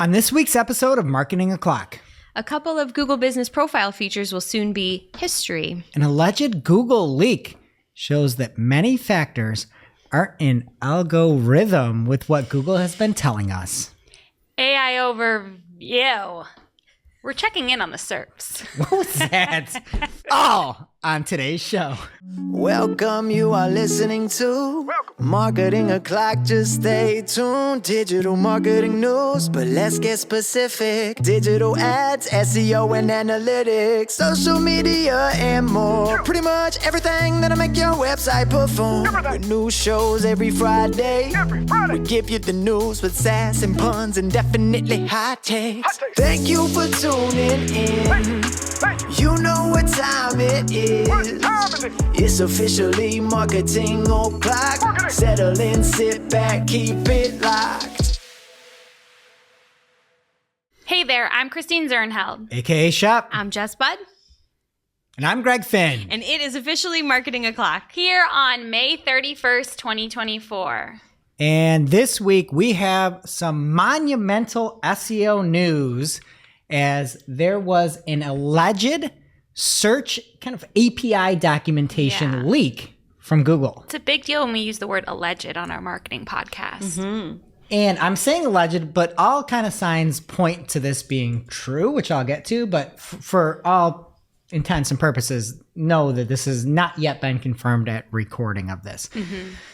On this week's episode of Marketing O'Clock, A couple of Google Business Profile features will soon be history. an alleged Google leak shows that many factors aren't in algorithm with what Google has been telling us. AI overview. We're checking in on the SERPs. What was that? All on today's show. Welcome, you are listening to Marketing O'Clock. Just stay tuned. Digital marketing news, but let's get specific. Digital ads, SEO and analytics, social media and more. Pretty much everything that'll make your website perform. With new shows every Friday. We give you the news with sass and puns and definitely hot takes. Thank you for tuning in. You know what time it is. It's officially Marketing O'Clock. Settle in, sit back, keep it locked. Hey there, I'm Christine Zernheld. AKA Shop. I'm Jess Budd, And I'm Greg Finn. and it is officially Marketing O'Clock. Here on May 31st, 2024. And this week we have some monumental SEO news as there was an alleged search kind of API documentation leak from Google. It's a big deal when we use the word alleged on our marketing podcast. And I'm saying alleged, but all kind of signs point to this being true, which I'll get to. But for all intents and purposes, know that this has not yet been confirmed at recording of this.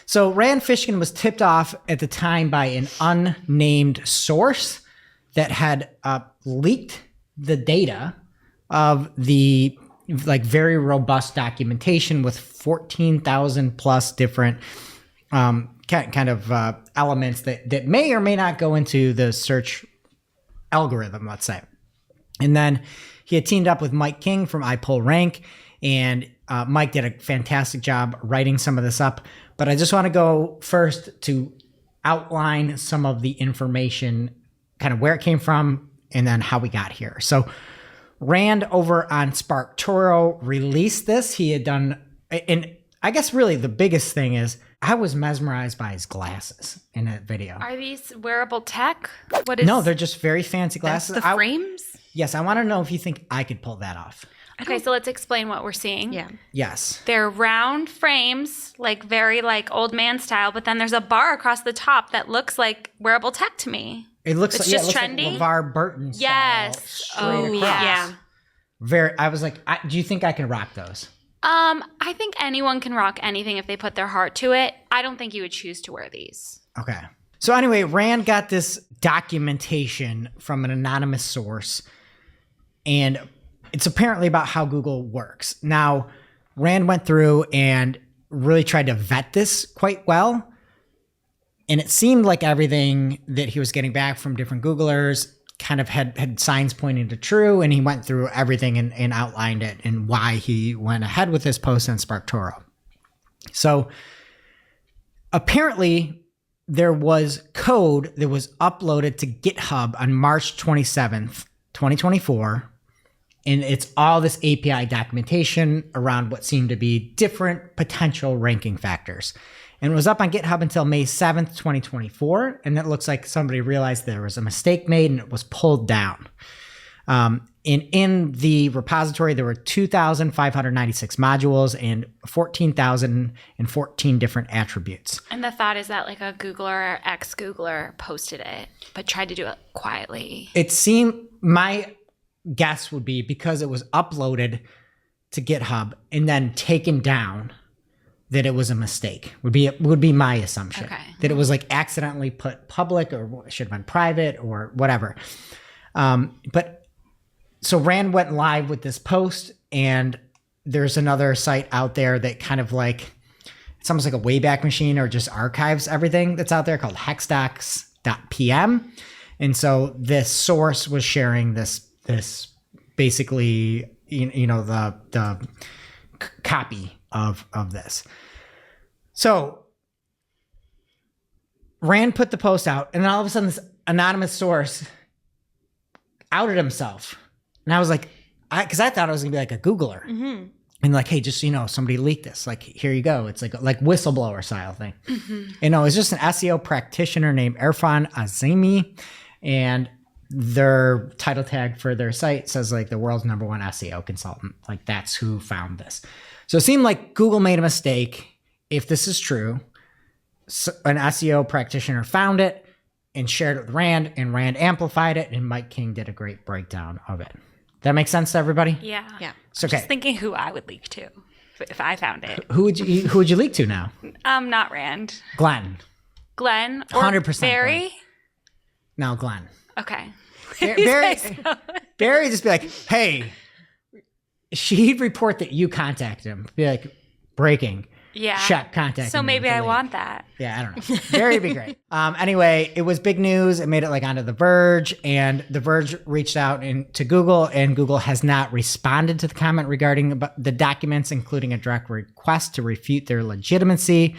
So Rand Fishkin was tipped off at the time by an unnamed source that had leaked the data of the very robust documentation with 14,000 plus different kind of elements that may or may not go into the search algorithm, let's say. And then he had teamed up with Mike King from iPullRank, and Mike did a fantastic job writing some of this up. But I just want to go first to outline some of the information, kind of where it came from, and then how we got here. So Rand over on SparkToro released this. He had done, and I guess really the biggest thing is I was mesmerized by his glasses in that video. Are these wearable tech? What is? No, they're just very fancy That's glasses. the frames? Yes, I want to know if you think I could pull that off. Okay, so let's explain what we're seeing. Yeah. Yes. They're round frames, very old man style, but then there's a bar across the top that looks like wearable tech to me. It looks It's like, just it looks trendy? like LeVar Burton style, Yes. straight Oh, across. yeah. I was like, do you think I can rock those? I think anyone can rock anything if they put their heart to it. I don't think you would choose to wear these. Okay. So anyway, Rand got this documentation from an anonymous source, and it's apparently about how Google works. Now, Rand went through and really tried to vet this quite well, and it seemed like everything that he was getting back from different Googlers kind of had signs pointing to true, and he went through everything and outlined it and why he went ahead with this post on SparkToro. So apparently there was code that was uploaded to GitHub on March 27th, 2024, and it's all this API documentation around what seemed to be different potential ranking factors. And it was up on GitHub until May 7th, 2024. And it looks like somebody realized there was a mistake made and it was pulled down. And in the repository, there were 2,596 modules and 14,014 different attributes. And the thought is that a Googler or ex-Googler posted it, but tried to do it quietly. It seemed, my guess would be because it was uploaded to GitHub and then taken down, that it was a mistake would be my assumption. Okay. That it was accidentally put public or it should have been private or whatever. But so Rand went live with this post, and there's another site out there that kind of it's almost like a Wayback Machine or just archives everything that's out there called hexdocs.pm. And so this source was sharing this basically, the copy of this. So Rand put the post out, and then all of a sudden this anonymous source outed himself. And I was like, because I thought it was gonna be like a Googler. And hey, just somebody leaked this. Here you go. It's like whistleblower style thing. It's just an SEO practitioner named Irfan Azimi, and their title tag for their site says like the world's #1 SEO consultant. Like that's who found this. So it seemed like Google made a mistake. If this is true, an SEO practitioner found it and shared it with Rand, and Rand amplified it, and Mike King did a great breakdown of it. That makes sense to everybody? Yeah. Yeah. It's okay. Just thinking who I would leak to if I found it. Who would you leak to now? Not Rand. Glenn. Glenn or 100% Barry? Glenn. No, Glenn. Okay. Barry just be like, hey, he'd report that you contacted him. Be like, breaking. Yeah. Check contact. So maybe I want that. Yeah, I don't know. Barry would be great. Anyway, it was big news. It made it like onto The Verge, and The Verge reached out to Google, and Google has not responded to the comment regarding the documents, including a direct request to refute their legitimacy.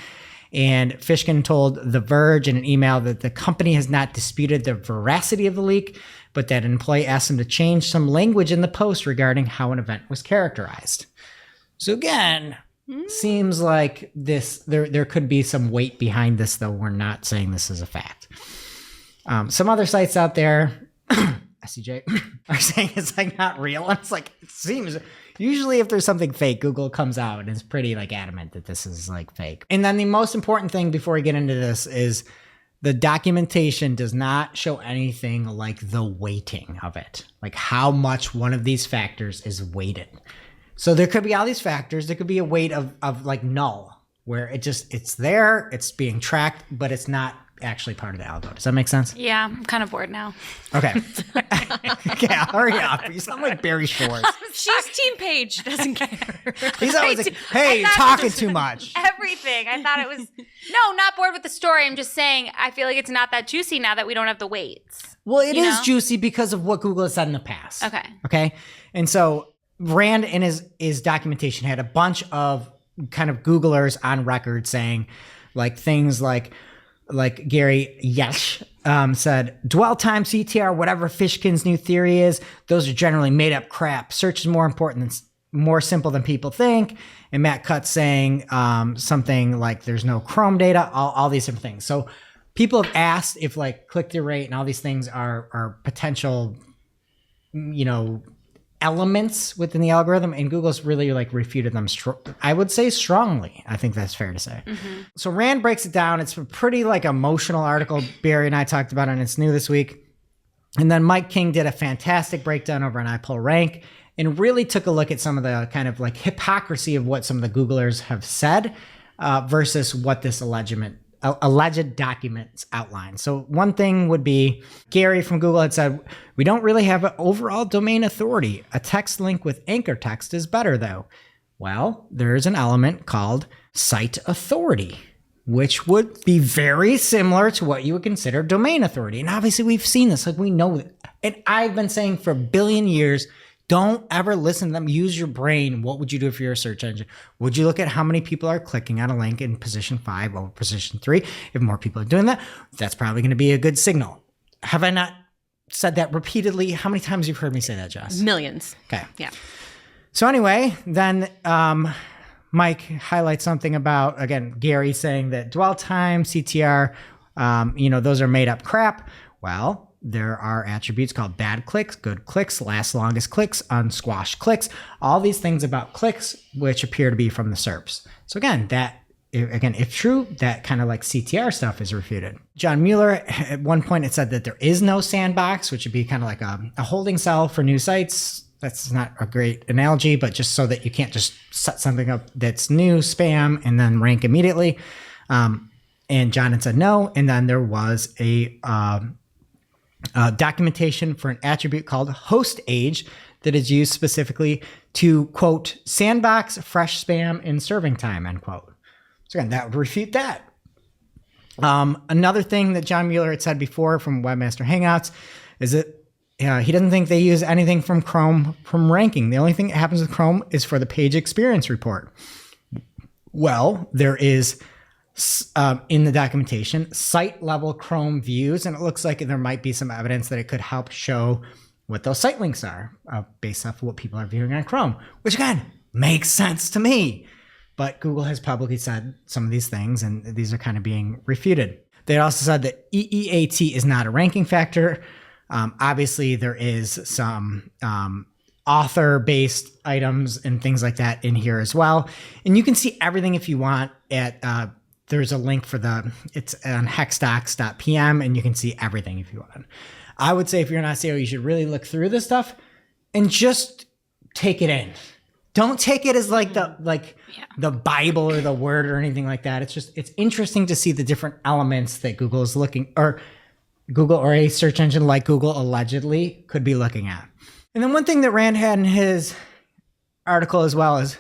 And Fishkin told The Verge in an email that the company has not disputed the veracity of the leak, but that an employee asked him to change some language in the post regarding how an event was characterized. So again, seems like there could be some weight behind this, though we're not saying this is a fact. Some other sites out there, SCJ, are saying it's like not real. And it's like, it seems usually if there's something fake, Google comes out and is pretty like adamant that this is like fake. And then the most important thing before we get into this is the documentation does not show anything like the weighting of it, like how much one of these factors is weighted. So there could be all these factors. There could be a weight of like null, where it's there, it's being tracked, but it's not actually part of the algo. Does that make sense? Yeah, I'm kind of bored now. Okay. Okay, hurry up. You sound like Barry Shores. She's Team Page. Doesn't care. He's always like, hey, you're talking too much. Everything. I thought it was no, not bored with the story. I'm just saying I feel like it's not that juicy now that we don't have the weights. Well, it is know? juicy because of what Google has said in the past. Okay. Okay. And so Rand in his documentation had a bunch of kind of Googlers on record saying like things like Gary Yesh said, dwell time, CTR, whatever Fishkin's new theory is, those are generally made up crap. Search is more simple than people think. And Matt Cutts saying something like there's no Chrome data, all these different things. So people have asked if like click-through rate and all these things are potential, elements within the algorithm, and Google's really like refuted them. I would say strongly. I think that's fair to say. Mm-hmm. So Rand breaks it down. It's a pretty like emotional article. Barry and I talked about it, and it's new this week. And then Mike King did a fantastic breakdown over on iPullRank and really took a look at some of the kind of like hypocrisy of what some of the Googlers have said versus what this alleged documents outline. So one thing would be Gary from Google had said, we don't really have an overall domain authority. A text link with anchor text is better though. Well, there's an element called site authority, which would be very similar to what you would consider domain authority. And obviously we've seen this, like we know that. And I've been saying for a billion years, don't ever listen to them. Use your brain. What would you do if you're a search engine? Would you look at how many people are clicking on a link in position 5 over position 3? If more people are doing that, that's probably going to be a good signal. Have I not said that repeatedly? How many times you've heard me say that, Joss? Millions. Okay. Yeah. So anyway, then Mike highlights something about, again, Gary saying that dwell time, CTR, those are made up crap. Well, there are attributes called bad clicks, good clicks, last longest clicks, unsquashed clicks, all these things about clicks, which appear to be from the SERPs. So again, if true, that kind of like CTR stuff is refuted. John Mueller, at one point it said that there is no sandbox, which would be kind of like a holding cell for new sites. That's not a great analogy, but just so that you can't just set something up that's new, spam, and then rank immediately. And John had said no. And then there was a documentation for an attribute called host age that is used specifically to, quote, sandbox fresh spam in serving time, end quote. So again, that would refute that. Another thing that John Mueller had said before from Webmaster Hangouts is that he doesn't think they use anything from Chrome from ranking. The only thing that happens with Chrome is for the page experience report. Well, there is in the documentation, site level Chrome views, and it looks like there might be some evidence that it could help show what those site links are based off of what people are viewing on Chrome, which again, makes sense to me. But Google has publicly said some of these things, and these are kind of being refuted. They also said that EEAT is not a ranking factor. Obviously, there is some author-based items and things like that in here as well. And you can see everything if you want at there's a link for it's on hexdocs.pm, and you can see everything if you want. I would say if you're an SEO, you should really look through this stuff and just take it in. Don't take it as like the Bible or the word or anything like that. It's interesting to see the different elements that Google is looking, or Google or a search engine like Google allegedly could be looking at. And then one thing that Rand had in his article as well is,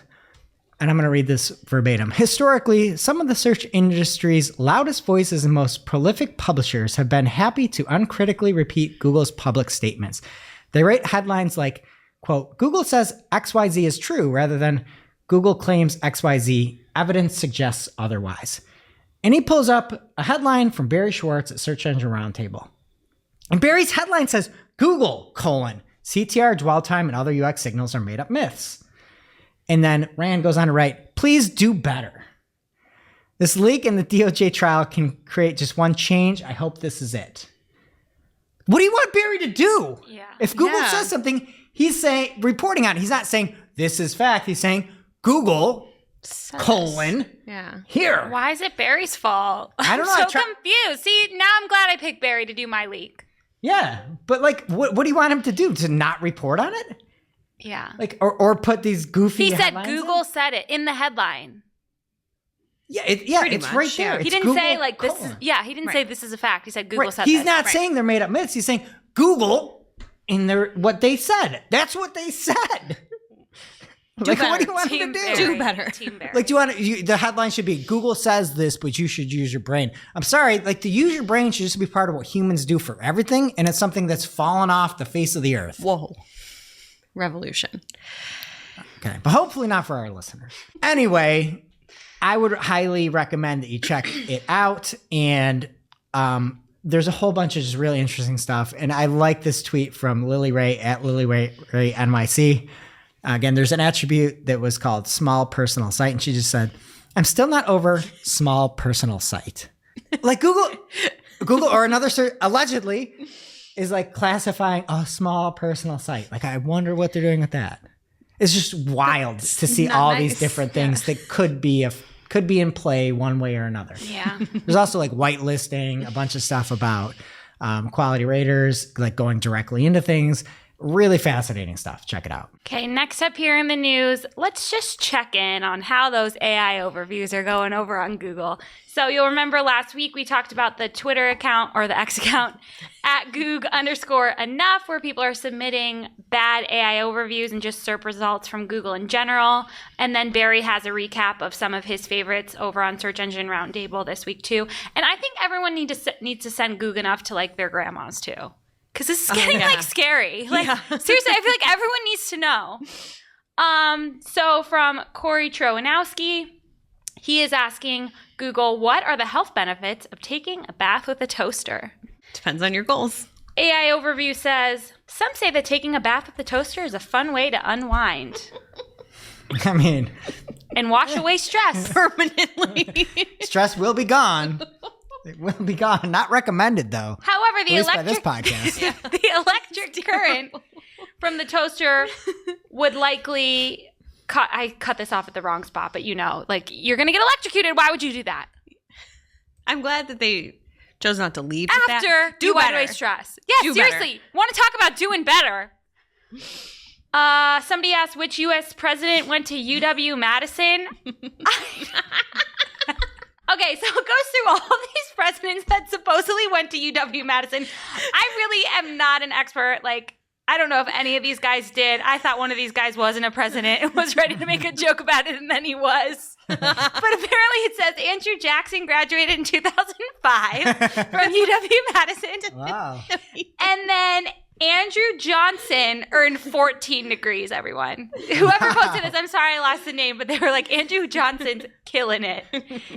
and I'm going to read this verbatim. Historically, some of the search industry's loudest voices and most prolific publishers have been happy to uncritically repeat Google's public statements. They write headlines like, quote, Google says XYZ is true, rather than Google claims XYZ, evidence suggests otherwise. And he pulls up a headline from Barry Schwartz at Search Engine Roundtable. And Barry's headline says, Google, CTR, dwell time, and other UX signals are made up myths. And then Rand goes on to write, please do better. This leak in the DOJ trial can create just one change. I hope this is it. What do you want Barry to do? Yeah. If Google says something, he's saying, reporting on it. He's not saying this is fact. He's saying Google, here. Why is it Barry's fault? I don't know. I'm so confused. See, now I'm glad I picked Barry to do my leak. Yeah. But like, what do you want him to do? To not report on it? Yeah. Like, or put these goofy He said headlines Google in? said it in the headline. Yeah, it's much, right there. yeah. It's He didn't Google, say like this is, he didn't say this is a fact. He said Google said He's this. not saying they're made up myths. He's saying Google in what they said. That's what they said. Like, what do you want him to do? Do better. Team Barry. Like, the headline should be Google says this, but you should use your brain. I'm sorry, like, to use your brain should just be part of what humans do for everything, and it's something that's fallen off the face of the earth. Whoa. Revolution. Okay, but hopefully not for our listeners. Anyway, I would highly recommend that you check it out, and there's a whole bunch of just really interesting stuff, and I like this tweet from Lily Ray at Lily Ray NYC. Again, there's an attribute that was called small personal site, and she just said, I'm still not over small personal site. Like Google or another search allegedly is like classifying a small personal site. Like, I wonder what they're doing with that. It's just wild to see all these different things that could be in play one way or another. Yeah. There's also like whitelisting, a bunch of stuff about quality raters, like going directly into things. Really fascinating stuff. Check it out. Okay, next up here in the news, let's just check in on how those AI overviews are going over on Google. So you'll remember last week we talked about the Twitter account, or the X account, at Goog_Enough, where people are submitting bad AI overviews and just SERP results from Google in general. And then Barry has a recap of some of his favorites over on Search Engine Roundtable this week too. And I think everyone needs to send Goog Enough to like their grandmas too. Because this is getting like scary. Like seriously, I feel like everyone needs to know. So from Corey Trowanowski, he is asking Google, what are the health benefits of taking a bath with a toaster? Depends on your goals. AI Overview says, some say that taking a bath with a toaster is a fun way to unwind I mean, and wash away stress. Permanently. stress will be gone. It will be gone. Not recommended, though. However, At least by this podcast. the electric current from the toaster would likely I cut this off at the wrong spot, but like you're going to get electrocuted. Why would you do that? I'm glad that they chose not to lead with After that. you wash away stress. Yeah, Do seriously. Want to talk about doing better? Somebody asked which U.S. president went to UW-Madison. Okay, so it goes through all these presidents that supposedly went to UW-Madison. I really am not an expert. Like, I don't know if any of these guys did. I thought one of these guys wasn't a president and was ready to make a joke about it, and then he was. But apparently it says Andrew Jackson graduated in 2005 from UW-Madison. Wow. And then Andrew Johnson earned 14 degrees, everyone. Whoever posted this, I'm sorry I lost the name, but they were like, Andrew Johnson's killing it.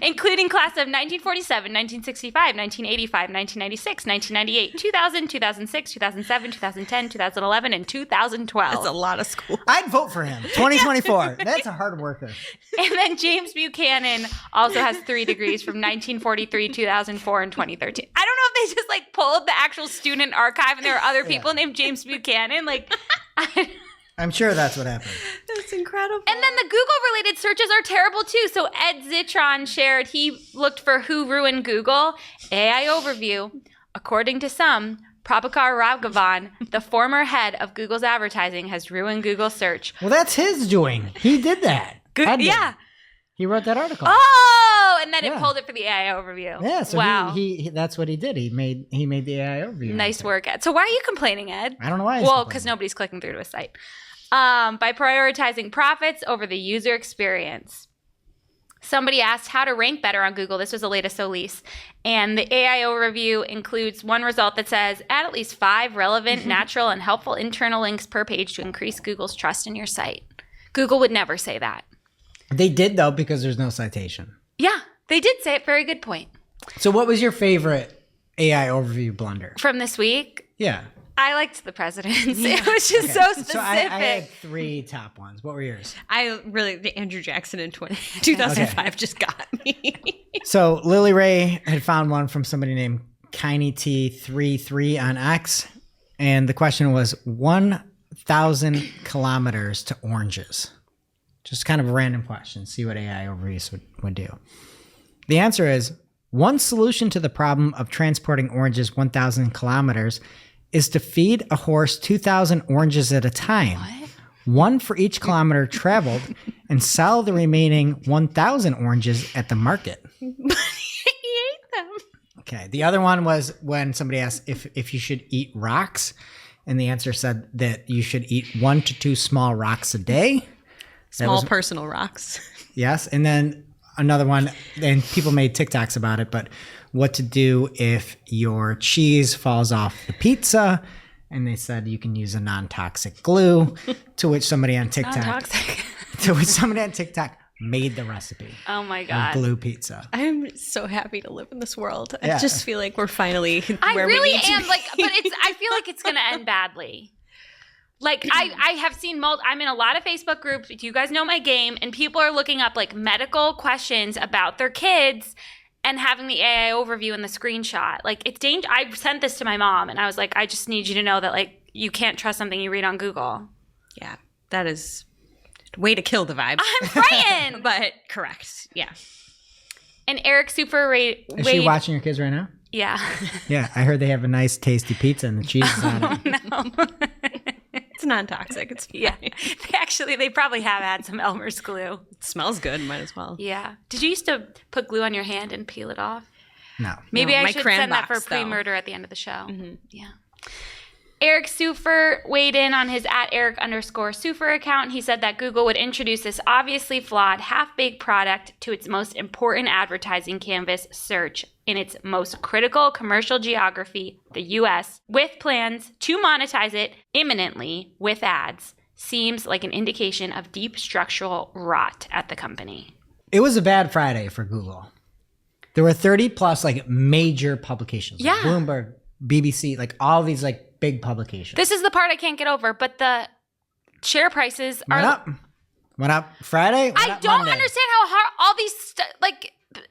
Including class of 1947, 1965, 1985, 1996, 1998, 2000, 2006, 2007, 2010, 2011, and 2012. That's a lot of school. I'd vote for him. 2024. That's a hard worker. And then James Buchanan also has 3 degrees from 1943, 2004, and 2013. I don't know if they just like pulled the actual student archive and there were other people named James Buchanan. Like, I'm sure that's what happened. That's incredible. and then the Google-related searches are terrible too. So Ed Zitron shared he looked for who ruined Google. AI overview. According to some, Prabhakar Raghavan, the former head of Google's advertising, has ruined Google search. Well, that's his doing. He did that. Ed did. Yeah. He wrote that article. Oh, and then it Yeah. pulled it for the AI overview. Yeah, so wow. he that's what he did. He made the AI overview. Nice work, Ed. So why are you complaining, Ed? I don't know why. he's Well, complaining. because nobody's clicking through to a site. By prioritizing profits over the user experience. Somebody asked how to rank better on Google. This was the latest Solis. And the AI overview includes one result that says, add at least 5 relevant, natural, and helpful internal links per page to increase Google's trust in your site. Google would never say that. They did though because there's no citation. Yeah, they did say it. Very good point. So what was your favorite AI overview blunder? From this week, Yeah. I liked the presidents. It was just so specific. So I had 3 top ones. What were yours? The Andrew Jackson in 2005 just got me. So Lily Ray had found one from somebody named KinyT33 on X. And the question was 1,000 kilometers to oranges. Just kind of a random question. See what AI overviews would do. The answer is one solution to the problem of transporting oranges 1,000 kilometers is to feed a horse 2,000 oranges at a time. What? One for each kilometer traveled, and sell the remaining 1,000 oranges at the market. He ate them. Okay. The other one was when somebody asked if you should eat rocks, and the answer said that you should eat 1 to 2 small rocks a day. Small personal rocks. Yes. And then another one, and people made TikToks about it, but what to do if your cheese falls off the pizza. And they said you can use a non-toxic glue, to which somebody on TikTok made the recipe. Oh my of God. glue pizza. I'm so happy to live in this world. Yeah. I just feel like we're finally I where really we need am to like, be. but I feel like it's going to end badly. Like I have seen I'm in a lot of Facebook groups. You guys know my game, and people are looking up like medical questions about their kids and having the AI overview in the screenshot. Like it's dangerous. I sent this to my mom, and I was like, I just need you to know that like you can't trust something you read on Google. Yeah, that is way to kill the vibe. I'm frightened. But correct. Yeah. And Eric Super Is she watching your kids right now? Yeah. Yeah. I heard they have a nice tasty pizza and the cheese is on it. No. It's non-toxic. It's fine. Yeah. They probably have had some Elmer's glue. It smells good. Might as well. Yeah. Did you used to put glue on your hand and peel it off? No. Maybe No, I my should crayon send that for box, though. pre-murder at the end of the show. Yeah. Eric Sufer weighed in on his @Eric_Sufer account. He said that Google would introduce this obviously flawed, half-baked product to its most important advertising canvas, search, in its most critical commercial geography, the U.S., with plans to monetize it imminently with ads. Seems like an indication of deep structural rot at the company. It was a bad Friday for Google. There were 30 plus like major publications. Like Yeah. Bloomberg, BBC, like all these like big publications. This is the part I can't get over, but the share prices are... Went up Friday. Went I up don't Monday. understand how hard all these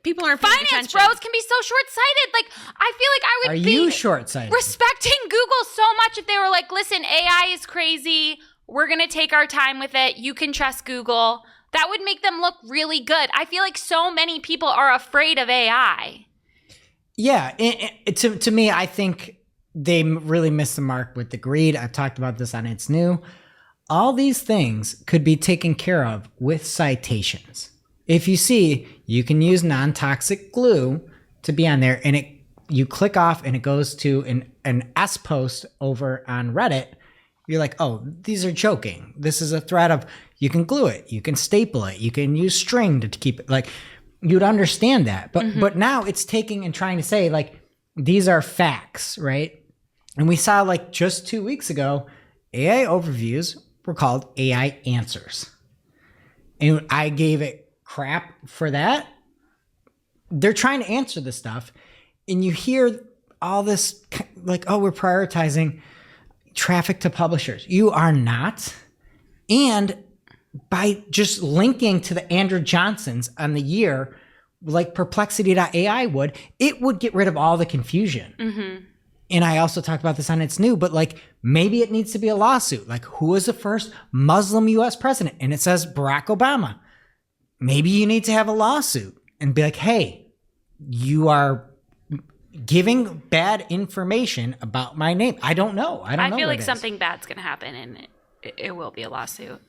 People aren't paying finance attention. bros can be so short-sighted. Like I feel like I Are would be you short-sighted? respecting Google so much if they were like, listen, AI is crazy. We're going to take our time with it. You can trust Google. That would make them look really good. I feel like so many people are afraid of AI. Yeah, to me, I think they really missed the mark with the greed. I've talked about this on It's New. All these things could be taken care of with citations. If you see, you can use non-toxic glue to be on there, and you click off and it goes to an S post over on Reddit. You're like, oh, these are joking. This is a thread of, you can glue it, you can staple it, you can use string to keep it, like, you'd understand that. But now it's taking and trying to say, like, these are facts, right? And we saw like just 2 weeks ago, AI overviews were called AI answers. And I gave it crap for that. They're trying to answer this stuff. And you hear all this like, oh, we're prioritizing traffic to publishers. You are not. And by just linking to the Andrew Johnsons on the year, like Perplexity.ai would, it would get rid of all the confusion. Mm-hmm. And I also talked about this on It's New, but like maybe it needs to be a lawsuit. Like who was the first Muslim US president? And it says Barack Obama. Maybe you need to have a lawsuit and be like, hey, you are giving bad information about my name. I don't know. I feel like something bad's going to happen and it will be a lawsuit.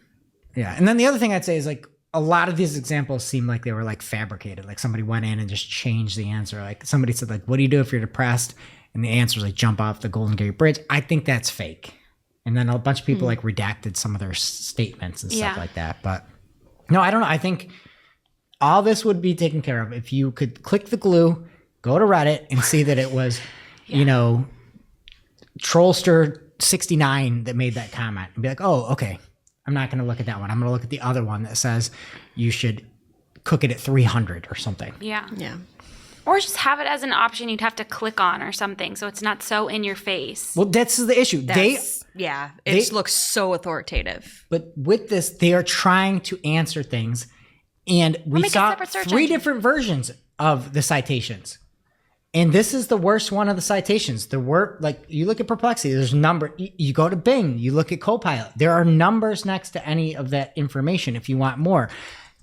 Yeah. And then the other thing I'd say is like a lot of these examples seem like they were like fabricated. Like somebody went in and just changed the answer. Like somebody said like, what do you do if you're depressed? And the answer is like jump off the Golden Gate Bridge. I think that's fake. And then a bunch of people like redacted some of their statements and stuff like that. But no, I don't know. I think all this would be taken care of if you could click the glue, go to Reddit and see that it was, you know, Trollster69 that made that comment and be like, oh, okay, I'm not going to look at that one. I'm going to look at the other one that says you should cook it at 300 or something. Yeah. Yeah. Or just have it as an option you'd have to click on or something so it's not so in your face. Well, that's the issue. It looks so authoritative. But with this, they are trying to answer things. And we saw 3 different versions of the citations. And this is the worst one of the citations. There were, like, you look at Perplexity, there's number. You go to Bing, you look at Copilot. There are numbers next to any of that information if you want more.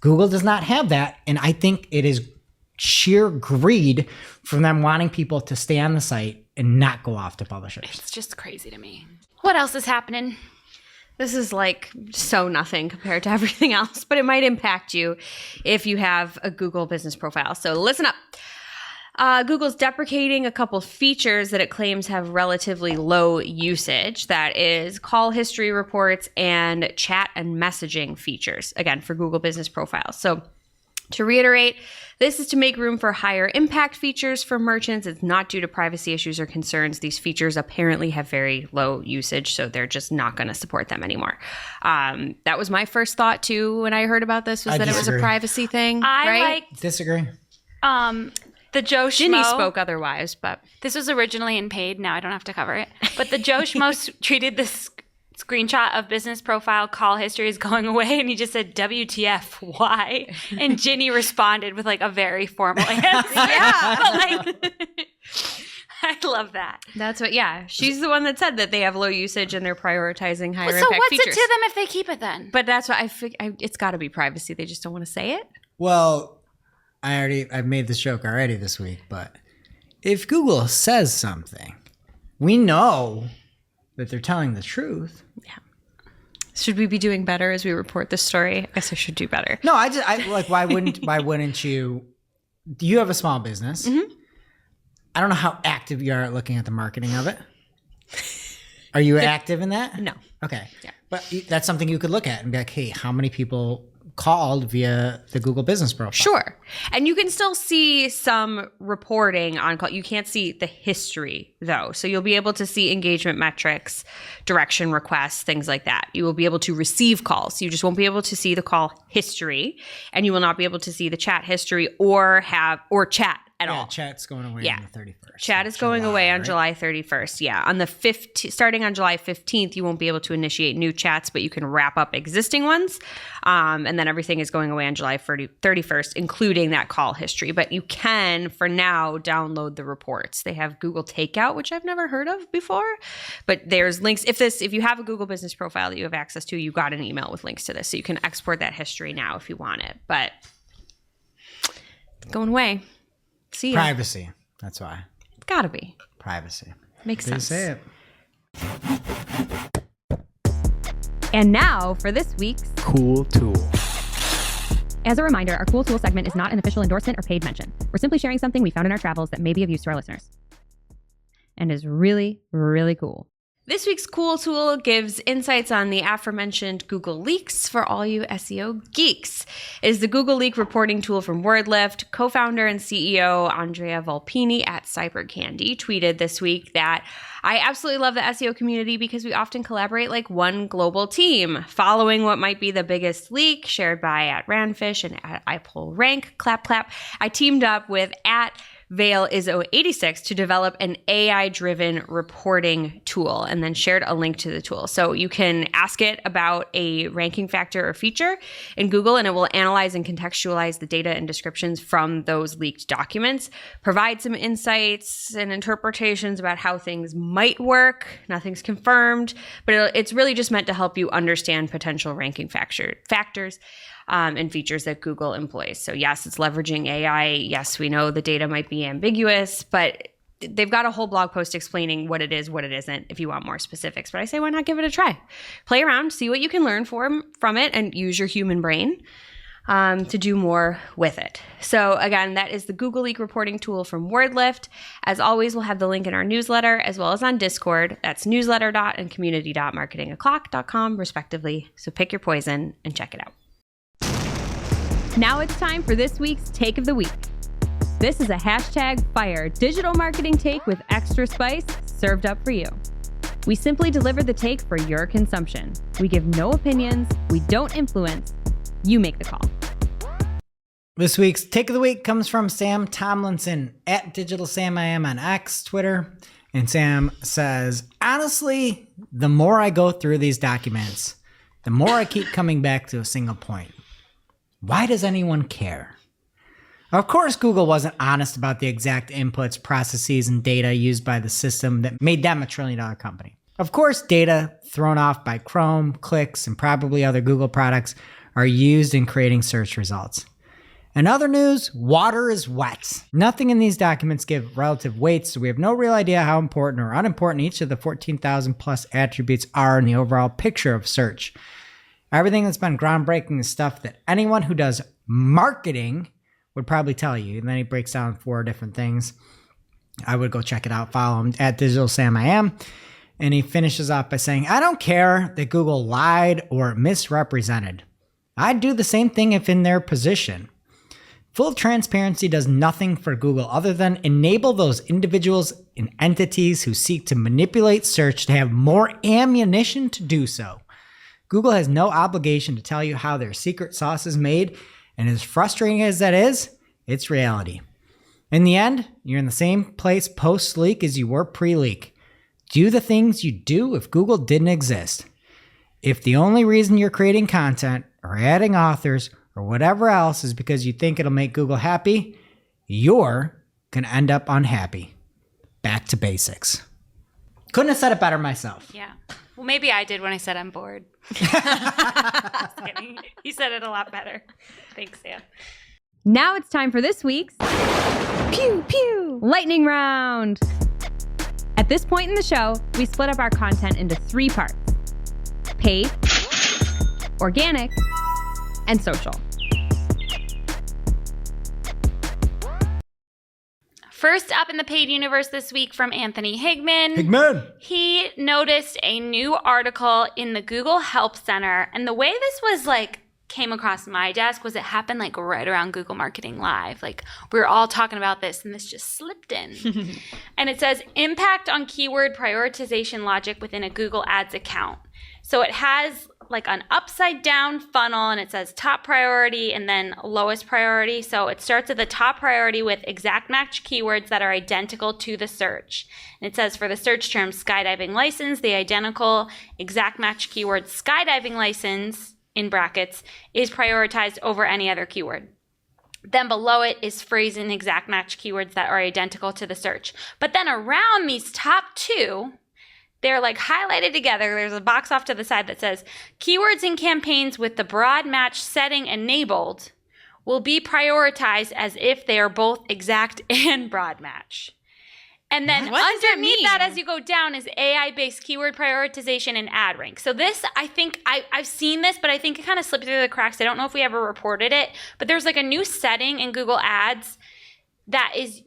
Google does not have that. And I think it is sheer greed from them wanting people to stay on the site and not go off to publishers. It's just crazy to me. What else is happening? This is like so nothing compared to everything else, but it might impact you if you have a Google business profile. So listen up. Google's deprecating a couple features that it claims have relatively low usage. That is call history reports and chat and messaging features, again, for Google business profiles. So to reiterate, this is to make room for higher impact features for merchants. It's not due to privacy issues or concerns. These features apparently have very low usage, so they're just not going to support them anymore. That was my first thought, too, when I heard about this, was that it was a privacy thing, right? Disagree. The Joe Schmo. Ginny spoke otherwise, but this was originally in paid. Now I don't have to cover it. But the Joe Schmo treated this screenshot of business profile call history is going away, and he just said, WTF, why? And Ginny responded with like a very formal answer. But like, I love that. That's what, she's the one that said that they have low usage and they're prioritizing higher impact so what's features. it to them if they keep it then? But that's what it's got to be privacy. They just don't want to say it. Well, I've made this joke already this week, but if Google says something, we know that they're telling the truth. Yeah. Should we be doing better as we report this story? I guess I should do better. No, I like, why wouldn't you? You have a small business. Mm-hmm. I don't know how active you are at looking at the marketing of it. Are you active in that? No. Okay. Yeah. But that's something you could look at and be like, hey, how many people called via the Google business profile? Sure. And you can still see some reporting on call. You can't see the history though. So you'll be able to see engagement metrics, direction requests, things like that. You will be able to receive calls. You just won't be able to see the call history, and you will not be able to see the chat history or chat at all. Chat's going away on the 31st. Chat is going away on July 31st. Yeah. On the 15th, starting on July 15th, you won't be able to initiate new chats, but you can wrap up existing ones. And then everything is going away on July 31st, including that call history. But you can, for now, download the reports. They have Google Takeout, which I've never heard of before. But there's links. If you have a Google business profile that you have access to, you got an email with links to this. So you can export that history now if you want it. But it's going away. See ya. Privacy. That's why. It's gotta be. Privacy. Makes They sense. say it. And now for this week's Cool tool. As a reminder, our Cool Tool segment is not an official endorsement or paid mention. We're simply sharing something we found in our travels that may be of use to our listeners. And is really, really cool. This week's Cool Tool gives insights on the aforementioned Google Leaks for all you SEO geeks. It is the Google Leak reporting tool from WordLift. Co-founder and CEO Andrea Volpini at CyberCandy tweeted this week that I absolutely love the SEO community because we often collaborate like one global team. Following what might be the biggest leak shared by at Randfish and at iPullRank, clap clap, I teamed up with at ValeIso86 to develop an AI-driven reporting tool and then shared a link to the tool. So you can ask it about a ranking factor or feature in Google, and it will analyze and contextualize the data and descriptions from those leaked documents, provide some insights and interpretations about how things might work. Nothing's confirmed, but it's really just meant to help you understand potential ranking factors and features that Google employs. So yes, it's leveraging AI. Yes, we know the data might be ambiguous, but they've got a whole blog post explaining what it is, what it isn't, if you want more specifics. But I say, why not give it a try? Play around, see what you can learn from it, and use your human brain to do more with it. So again, that is the Google Leak reporting tool from WordLift. As always, we'll have the link in our newsletter as well as on Discord. That's newsletter.and community.marketingoclock.com respectively. So pick your poison and check it out. Now it's time for this week's Take of the Week. This is a #fire digital marketing take with extra spice served up for you. We simply deliver the take for your consumption. We give no opinions. We don't influence. You make the call. This week's Take of the Week comes from Sam Tomlinson at DigitalSamIam on X, Twitter. And Sam says, honestly, the more I go through these documents, the more I keep coming back to a single point. Why does anyone care? Of course, Google wasn't honest about the exact inputs, processes, and data used by the system that made them a $1 trillion company. Of course, data thrown off by Chrome, clicks, and probably other Google products are used in creating search results. In other news, water is wet. Nothing in these documents give relative weights, so we have no real idea how important or unimportant each of the 14,000 plus attributes are in the overall picture of search. Everything that's been groundbreaking is stuff that anyone who does marketing would probably tell you. And then he breaks down 4 different things. I would go check it out. Follow him at DigitalSamIam. And he finishes off by saying, I don't care that Google lied or misrepresented. I'd do the same thing if in their position. Full transparency does nothing for Google other than enable those individuals and entities who seek to manipulate search to have more ammunition to do so. Google has no obligation to tell you how their secret sauce is made, and as frustrating as that is, it's reality. In the end, you're in the same place post-leak as you were pre-leak. Do the things you'd do if Google didn't exist. If the only reason you're creating content or adding authors or whatever else is because you think it'll make Google happy, you're going to end up unhappy. Back to basics. Couldn't have said it better myself. Yeah. Well, maybe I did when I said I'm bored. Just kidding. You said it a lot better. Thanks, Sam. Now it's time for this week's Pew Pew Lightning Round. At this point in the show, we split up our content into 3 parts: paid, organic, and social. First up in the paid universe this week from Anthony Higman. He noticed a new article in the Google Help Center. And the way this was came across my desk was it happened right around Google Marketing Live. We were all talking about this and this just slipped in. And it says impact on keyword prioritization logic within a Google Ads account. So it has an upside down funnel and it says top priority and then lowest priority. So it starts at the top priority with exact match keywords that are identical to the search. And it says for the search term skydiving license, the identical exact match keyword skydiving license in brackets is prioritized over any other keyword. Then below it is phrase and exact match keywords that are identical to the search. But then around these top 2, they're highlighted together. There's a box off to the side that says keywords and campaigns with the broad match setting enabled will be prioritized as if they are both exact and broad match. And then underneath that, as you go down, is AI-based keyword prioritization and ad rank. So this, I think, I've seen this, but I think it kind of slipped through the cracks. I don't know if we ever reported it, but there's a new setting in Google Ads that is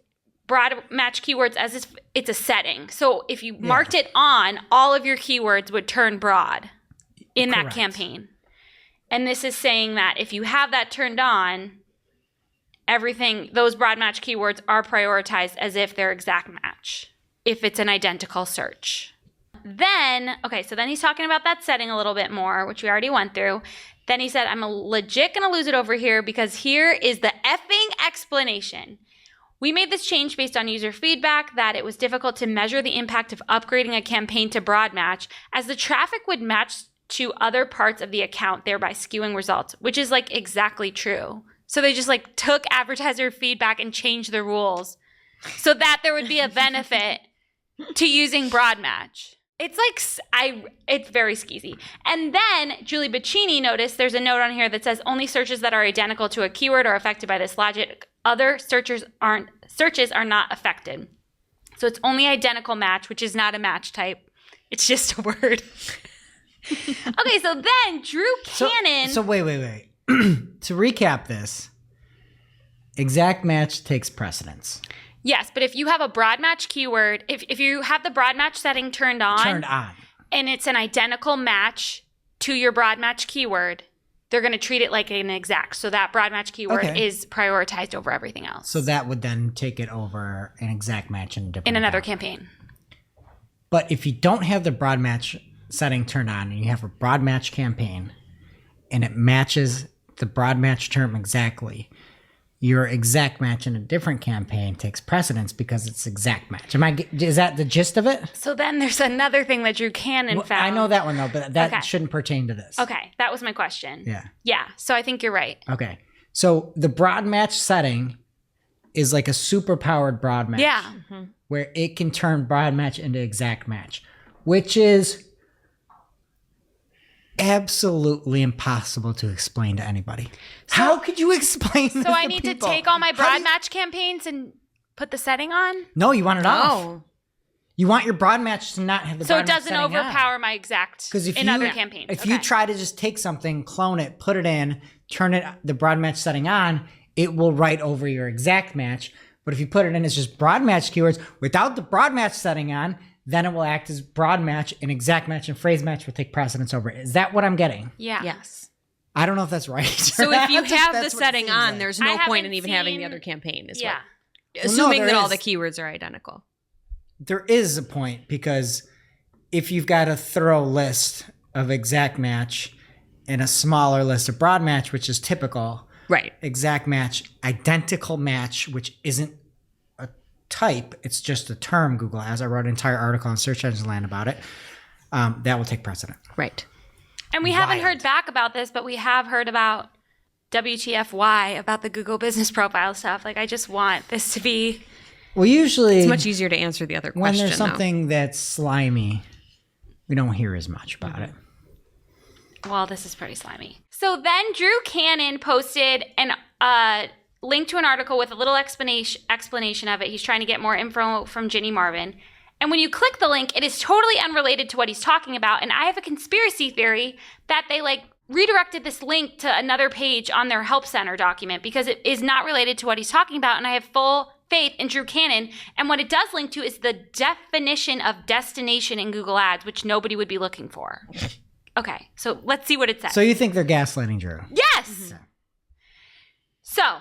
broad match keywords as if it's a setting. So if you marked it on, all of your keywords would turn broad in that campaign. And this is saying that if you have that turned on, everything, those broad match keywords are prioritized as if they're exact match, if it's an identical search. Then, so then he's talking about that setting a little bit more, which we already went through. Then he said, I'm legit going to lose it over here because here is the effing explanation. We made this change based on user feedback that it was difficult to measure the impact of upgrading a campaign to broad match as the traffic would match to other parts of the account, thereby skewing results, which is like exactly true. So they just like took advertiser feedback and changed the rules so that there would be a benefit to using broad match. It's like, it's very skeezy. And then Julie Bacchini noticed there's a note on here that says only searches that are identical to a keyword are affected by this logic. Other searches are not affected. So it's only identical match, which is not a match type. It's just a word. Okay, so then Drew Cannon. So wait. To recap this, exact match takes precedence. Yes, but if you have a broad match keyword, if you have the broad match setting turned on, and it's an identical match to your broad match keyword, they're going to treat it like an exact. So that broad match keyword is prioritized over everything else. So that would then take it over an exact match in another campaign. But if you don't have the broad match setting turned on and you have a broad match campaign and it matches the broad match term exactly, your exact match in a different campaign takes precedence because it's exact match. Is that the gist of it? So then there's another thing that Drew Cannon found. I know that one though, but that shouldn't pertain to this. Okay, that was my question. Yeah, so I think you're right. Okay, so the broad match setting is like a super powered broad match. Yeah. Mm-hmm. Where it can turn broad match into exact match, which is absolutely impossible to explain to anybody. How could you explain this? So I need to take all my broad match campaigns and put the setting on? No, you want it off. You want your broad match to not have the broad match setting on. So it doesn't overpower my exact in other campaigns. If you try to just take something, clone it, put it in, turn it the broad match setting on, it will write over your exact match. But if you put it in as just broad match keywords without the broad match setting on, then it will act as broad match, and exact match and phrase match will take precedence over it. Is that what I'm getting? Yeah. Yes. I don't know if that's right. So if you have the setting on, there's no point in even having the other campaign. Assuming that all the keywords are identical. There is a point, because if you've got a thorough list of exact match and a smaller list of broad match, which is typical, right? Exact match, identical match, which isn't a type, it's just a term Google has. I wrote an entire article on Search Engine Land about it. That will take precedent. Right. And we haven't heard back about this, but we have heard about WTFY, about the Google Business Profile stuff. Like, I just want this to be... Well, usually... It's much easier to answer the other question, when there's something that's slimy, we don't hear as much about it. Well, this is pretty slimy. So then Drew Cannon posted a link to an article with a little explanation of it. He's trying to get more info from Ginny Marvin. And when you click the link, it is totally unrelated to what he's talking about. And I have a conspiracy theory that they redirected this link to another page on their Help Center document, because it is not related to what he's talking about. And I have full faith in Drew Cannon. And what it does link to is the definition of destination in Google Ads, which nobody would be looking for. Okay, so let's see what it says. So you think they're gaslighting Drew? Yes! Mm-hmm. So,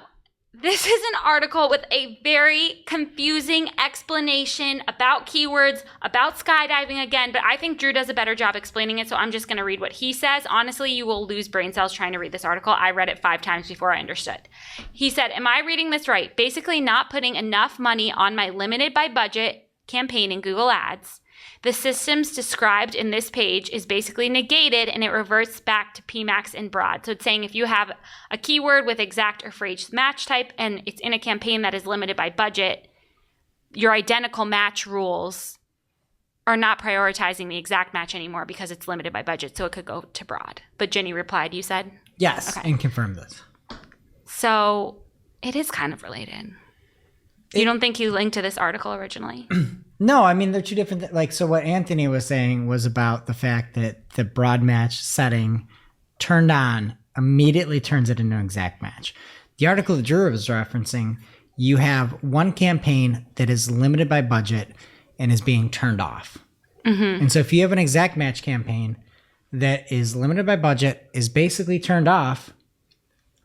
this is an article with a very confusing explanation about keywords, about skydiving again, but I think Drew does a better job explaining it, so I'm just going to read what he says. Honestly, you will lose brain cells trying to read this article. I read it 5 times before I understood. He said, am I reading this right? Basically not putting enough money on my limited by budget campaign in Google Ads. The systems described in this page is basically negated, and it reverts back to PMAX and broad. So it's saying if you have a keyword with exact or phrase match type and it's in a campaign that is limited by budget, your identical match rules are not prioritizing the exact match anymore because it's limited by budget. So it could go to broad. But Jenny replied, you said? Yes, and confirmed this. So it is kind of related. You don't think you linked to this article originally? No, I mean, they're two different so what Anthony was saying was about the fact that the broad match setting turned on immediately turns it into an exact match. The article that Drew was referencing you have one campaign that is limited by budget and is being turned off. And so if you have an exact match campaign that is limited by budget, is basically turned off,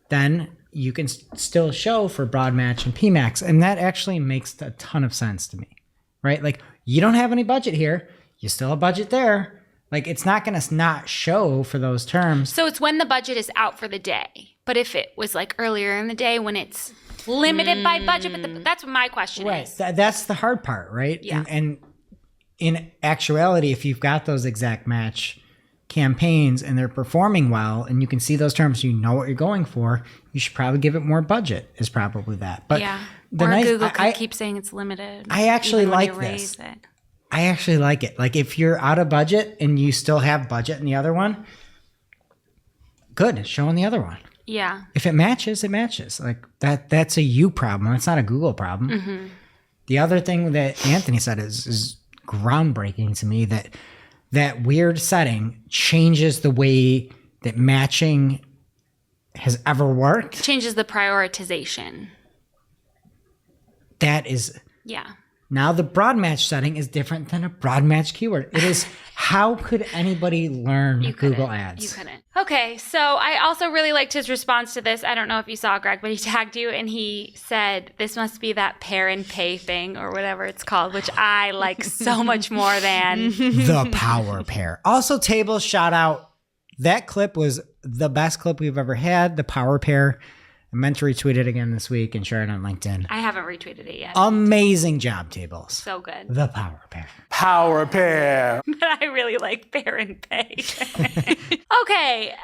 then you can still show for broad match and PMAX. And that actually makes a ton of sense to me, right? Like, you don't have any budget here. You still have budget there. Like, it's not going to not show for those terms. So it's when the budget is out for the day. But if it was like earlier in the day when it's limited by budget, but that's what my question Right. is. That's the hard part, right? Yeah. And in actuality, if you've got those exact match campaigns and they're performing well and you can see those terms, you know what you're going for, you should probably give it more budget, is probably that. But Yeah. the Or nice, Google could keep saying it's limited. I actually even when like you this. raise it. I actually like it. Like, if you're out of budget and you still have budget in the other one, good, show in the other one. Yeah. If it matches, it matches. Like, that's a you problem. It's not a Google problem. The other thing that Anthony said is groundbreaking to me, that weird setting changes the way that matching has ever worked. Changes the prioritization. That is, Yeah. now the broad match setting is different than a broad match keyword. It is, how could anybody learn Google Ads? You couldn't. Okay, so I also really liked his response to this. I don't know if you saw, Greg, but he tagged you and he said, this must be that pair and pay thing or whatever it's called, which I like so much more than. The power pair. Also, Tables, shout out. That clip was the best clip we've ever had, the power pair. I meant to retweet it again this week and share it on LinkedIn. I haven't retweeted it yet. Amazing job, Tables. So good. The power pair. Power pair. But I really like pair and pay. Okay,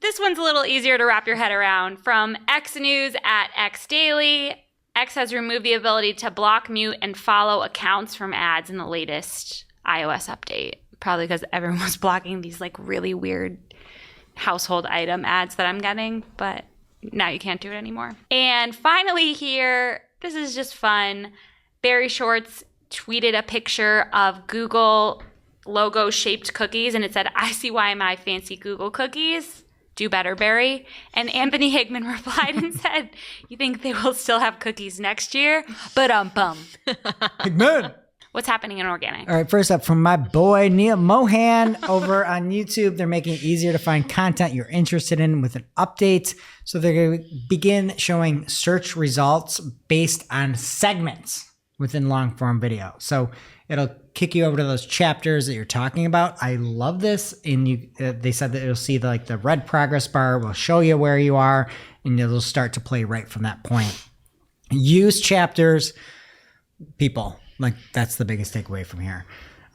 this one's a little easier to wrap your head around. From X News at X Daily, X has removed the ability to block, mute, and follow accounts from ads in the latest iOS update. Probably because everyone was blocking these like really weird household item ads that I'm getting, but now you can't do it anymore. And finally here, this is just fun. Barry Shorts tweeted a picture of Google logo shaped cookies and it said, ICYMI fancy Google cookies. Do better, Barry. And Anthony Hickman replied and said, you think they will still have cookies next year? Bum. Hickman. What's happening in organic? All right, first up from my boy Neil Mohan over on YouTube. They're making it easier to find content you're interested in with an update. So they're going to begin showing search results based on segments within long form video. So it'll kick you over to those chapters that you're talking about. I love this. And they said that it'll see the red progress bar will show you where you are, and it'll start to play right from that point. Use chapters, people. Like, that's the biggest takeaway from here.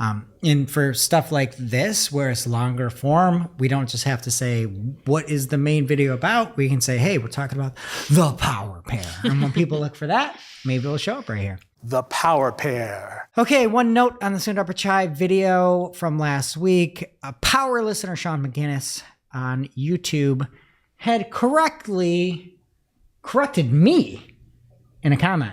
And for stuff like this, where it's longer form, we don't just have to say, what is the main video about? We can say, hey, we're talking about the power pair. And when people look for that, maybe it'll show up right here. The power pair. Okay, one note on the Sundar Pichai video from last week. A power listener, Sean McGinnis, on YouTube had corrected me in a comment.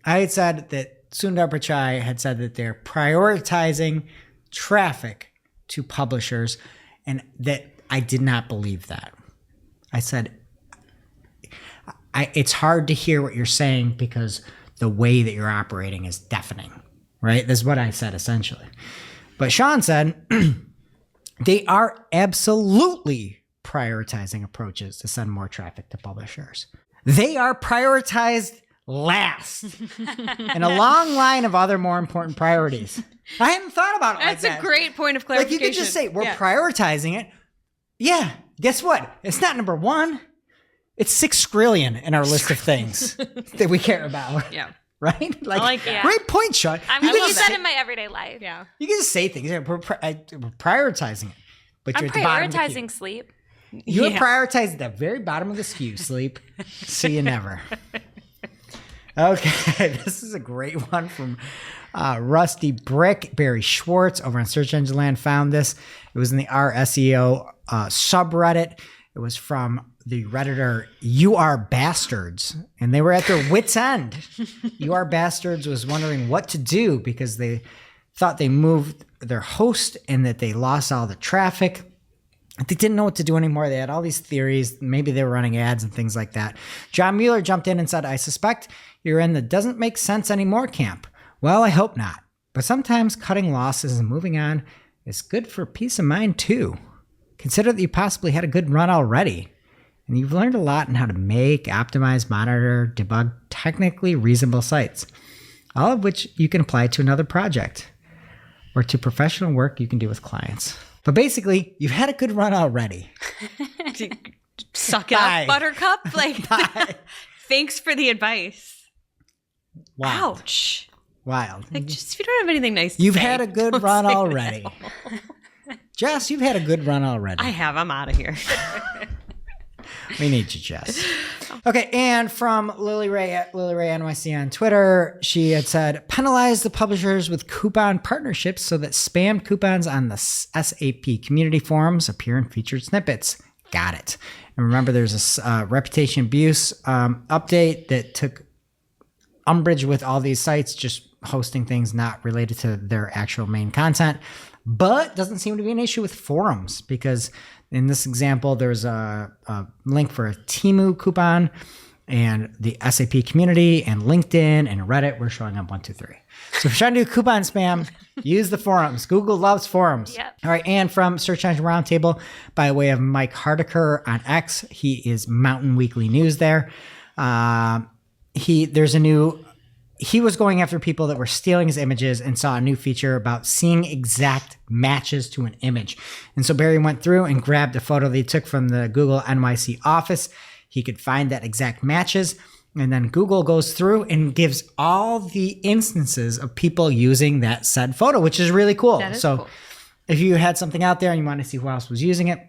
I had said that Sundar Pichai had said that they're prioritizing traffic to publishers, and that I did not believe that. I said, it's hard to hear what you're saying because the way that you're operating is deafening, right? This is what I said essentially. But Sean said, they are absolutely prioritizing approaches to send more traffic to publishers. They are prioritized last in a long line of other more important priorities. I hadn't thought about it like that. That's a great point of Like, clarification. you could just say, we're prioritizing it. Yeah, guess what? It's not number one. It's 6 trillion in our list of things that we care about. Yeah. Right? Like, I like that. Great point, Sean. I'm You going can to use just that say- in my everyday life. Yeah. You can just say things. We're prioritizing it. But I'm you're at the bottom of the prioritizing queue. sleep. You're prioritizing the very bottom of the queue, sleep. See you never. Okay, this is a great one from Rusty Brick. Barry Schwartz over on Search Engine Land found this. It was in the RSEO subreddit. It was from the Redditor You Are Bastards, and they were at their wits' end. You Are Bastards was wondering what to do because they thought they moved their host and that they lost all the traffic. They didn't know what to do anymore. They had all these theories. Maybe they were running ads and things like that. John Mueller jumped in and said, I suspect you're in the doesn't make sense anymore camp. Well, I hope not. But sometimes cutting losses and moving on is good for peace of mind too. Consider that you possibly had a good run already. And you've learned a lot on how to make, optimize, monitor, debug technically reasonable sites. All of which you can apply to another project or to professional work you can do with clients. But basically, you've had a good run already. Suck it Bye. up, Buttercup. Like, Bye. thanks for the advice. Wild. Ouch. Wild. Like, just if you don't have anything nice to You've say, had a good don't run say it already. at all. Jess, you've had a good run already. I have. I'm out of here. We need you, Jess. Okay, and from Lily Ray at Lily Ray NYC on Twitter, she had said, penalize the publishers with coupon partnerships so that spam coupons on the SAP community forums appear in featured snippets. Got it. And remember, there's a reputation abuse update that took umbrage with all these sites just hosting things not related to their actual main content, but doesn't seem to be an issue with forums because in this example, there's a link for a Temu coupon and the SAP community and LinkedIn and Reddit. We're showing up 1, 2, 3. So if you're trying to do coupon spam, use the forums. Google loves forums. Yep. All right. And from Search Engine Roundtable by way of Mike Hardiker on X, he is Mountain Weekly News there. He was going after people that were stealing his images and saw a new feature about seeing exact matches to an image. And so Barry went through and grabbed a photo that he took from the Google NYC office. He could find that exact matches. And then Google goes through and gives all the instances of people using that said photo, which is really cool. That is so cool. If you had something out there and you want to see who else was using it,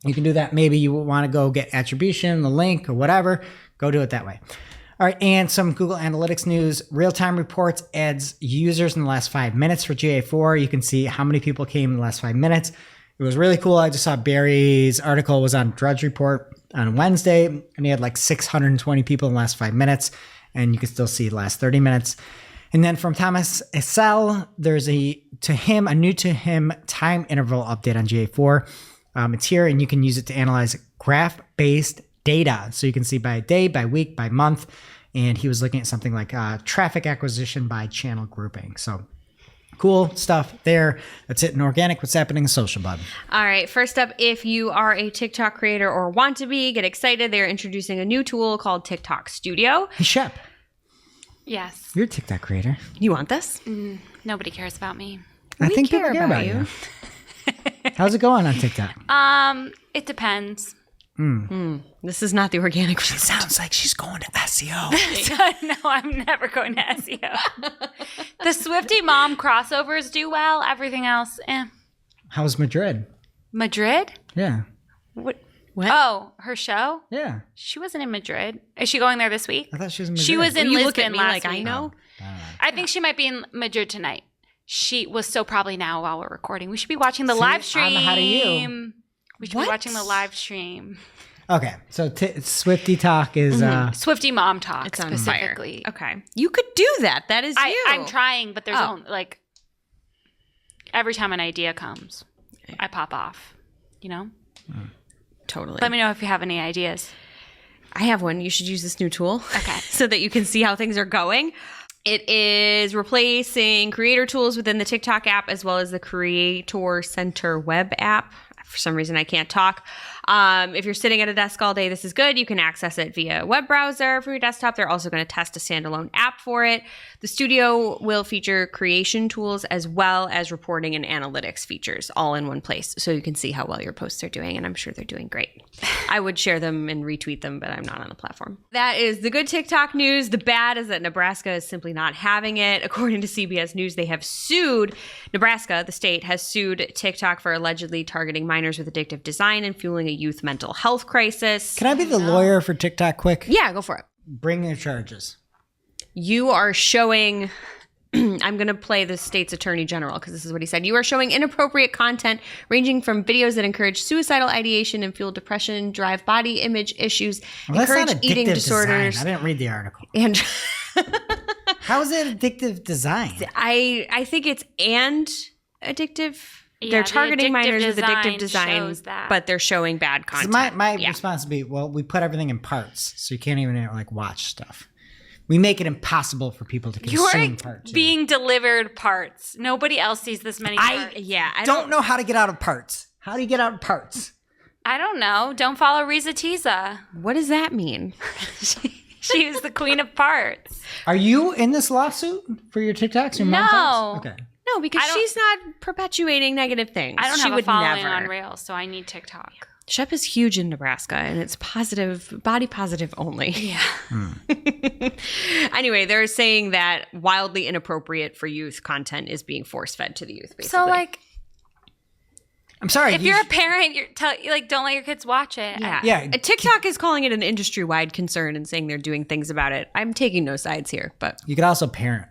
you can do that. Maybe you want to go get attribution, the link or whatever, go do it that way. All right, and some Google Analytics news. Real-time reports adds users in the last 5 minutes for GA4. You can see how many people came in the last 5 minutes. It was really cool. I just saw Barry's article was on Drudge Report on Wednesday, and he had like 620 people in the last 5 minutes, and you can still see the last 30 minutes. And then from Thomas Essel, there's a new to him time interval update on GA4. It's here, and you can use it to analyze graph-based data. So you can see by day, by week, by month. And he was looking at something like traffic acquisition by channel grouping. So cool stuff there. That's it in organic. What's happening in social, bud? All right. First up, if you are a TikTok creator or want to be, get excited. They're introducing a new tool called TikTok Studio. Hey, Shep, Yes. you're a TikTok creator. You want this? Nobody cares about me. I think care people care about about you. How's it going on TikTok? It depends. This is not the organic. Sounds like she's going to SEO. No, I'm never going to SEO. The Swiftie Mom crossovers do well. Everything else, How's Madrid? Madrid? Yeah. What? What? Oh, her show? Yeah. She wasn't in Madrid. Is she going there this week? I thought she was in Madrid. She was in You Lisbon look at me last like week. I know. I think she might be in Madrid tonight. She was so probably now while we're recording. We should be watching the See, live I'm stream. ahead of you. We should be watching the live stream. Okay, so Swifty Talk is Swiftie Mom Talk It's on specifically. fire. Okay. You could do that. That is you. I'm trying, but there's Oh. only, like every time an idea comes, I pop off. You know? Totally. Let me know if you have any ideas. I have one. You should use this new tool. Okay. So that you can see how things are going. It is replacing creator tools within the TikTok app as well as the Creator Center web app. For some reason, I can't talk. If you're sitting at a desk all day, this is good. You can access it via web browser for your desktop. They're also going to test a standalone app for it. The studio will feature creation tools as well as reporting and analytics features all in one place. So you can see how well your posts are doing. And I'm sure they're doing great. I would share them and retweet them, but I'm not on the platform. That is the good TikTok news. The bad is that Nebraska is simply not having it. According to CBS News, they have sued Nebraska, the state, has sued TikTok for allegedly targeting minors with addictive design and fueling a youth mental health crisis. Can I be the lawyer for TikTok quick? Yeah, go for it. Bring your charges. You are showing, I'm going to play the state's attorney general because this is what he said. You are showing inappropriate content ranging from videos that encourage suicidal ideation and fuel depression, drive body image issues, Well, that's encourage not eating addictive disorders. design. I didn't read the article. And How is it addictive design? I think it's and addictive They're the targeting minors with addictive design design, shows that. but they're showing bad So content. my response would be, well, we put everything in parts, so you can't even like watch stuff. We make it impossible for people to consume You're parts. being delivered parts. Nobody else sees this many parts. I don't know how to get out of parts. How do you get out of parts? I don't know. Don't follow Risa Tiza. What does that mean? She is the queen of parts. Are you in this lawsuit for your TikToks? Your mom No. talks? Okay. No, because she's not perpetuating negative things. I don't She have a would following never. on Rails, so I need TikTok. Shep is huge in Nebraska, and it's positive, body positive only. Yeah. Anyway, they're saying that wildly inappropriate for youth content is being force fed to the youth. Basically, So, like, I'm sorry. if you're a parent, don't let your kids watch it. Yeah. TikTok is calling it an industry wide concern and saying they're doing things about it. I'm taking no sides here, but You could also parent.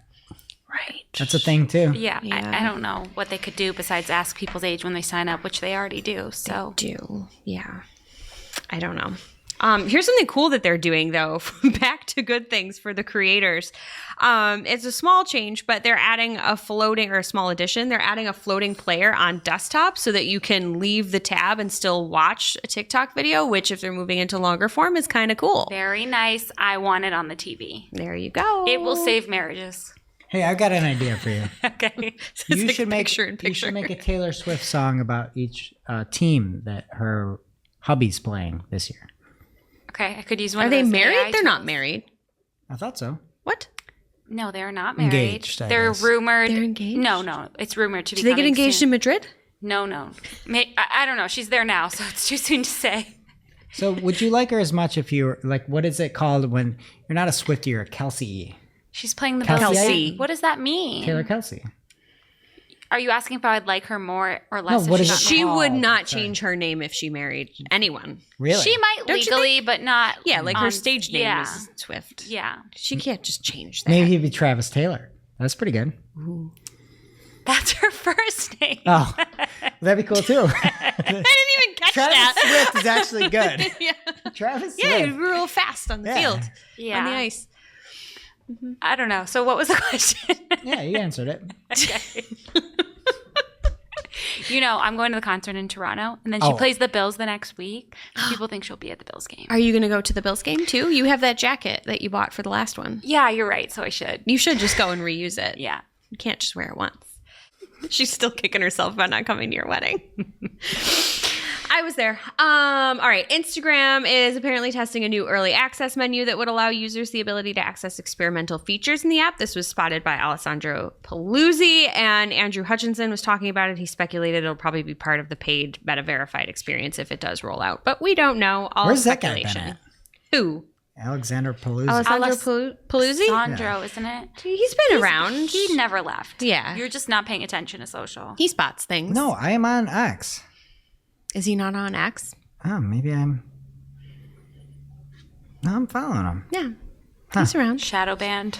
right. That's a thing too. Yeah, I don't know what they could do besides ask people's age when they sign up, which they already do. So Yeah. I don't know. Here's something cool that they're doing, though. Back to good things for the creators. It's a small change, but they're adding a small addition. They're adding a floating player on desktop so that you can leave the tab and still watch a TikTok video, which if they're moving into longer form is kind of cool. very nice. I want it on the TV. There you go. It will save marriages. Hey, I've got an idea for you. Okay. You should make a Taylor Swift song about each team that her hubby's playing this year. Okay, I could use one Are of they those married? AI They're not tools. married. I thought so. What? No, they're not married. Engaged, I They're guess. rumored. They're engaged? No, it's rumored to be. Do they get coming engaged soon. in Madrid? No. I don't know. She's there now, so it's too soon to say. So would you like her as much if you were like, what is it called when you're not a Swiftie, you're a Kelsey? She's playing the Kelsey. Bills. Kelsey. What does that mean? Taylor Kelsey. Are you asking if I would like her more or less? No, what if is got it? She Oh, would not sorry. change her name if she married anyone. Really? She might Don't you legally, but not. Yeah, like her on- stage name yeah. is Swift. Yeah, She can't just change that. Maybe he'd be Travis Taylor. That's pretty good. that's her first name. Oh, that'd be cool too. I didn't even catch Travis that. Swift is actually good. yeah, Travis yeah, Swift. real fast on the Yeah. field, Yeah, on the ice. I don't know. So what was the question? Yeah, you answered it. Okay. I'm going to the concert in Toronto, and then she Oh. plays the Bills the next week. People think she'll be at the Bills game. Are you going to go to the Bills game too? You have that jacket that you bought for the last one. Yeah, you're right. So I should. You should just go and reuse it. Yeah. You can't just wear it once. She's still kicking herself about not coming to your wedding. I was there. All right. Instagram is apparently testing a new early access menu that would allow users the ability to access experimental features in the app. This was spotted by Alessandro Paluzzi, and Andrew Hutchinson was talking about it. He speculated it'll probably be part of the paid meta verified experience if it does roll out, but we don't know. All Where's that guy been speculation. at? Who? Alexander Paluzzi. Alessandro Paluzzi? Sandro, isn't it? He's been around. He never left. Yeah. You're just not paying attention to social. He spots things. No, I am on X. Is he not on X? Oh, maybe I'm. No, I'm following him. Yeah. He's around. Shadow banned.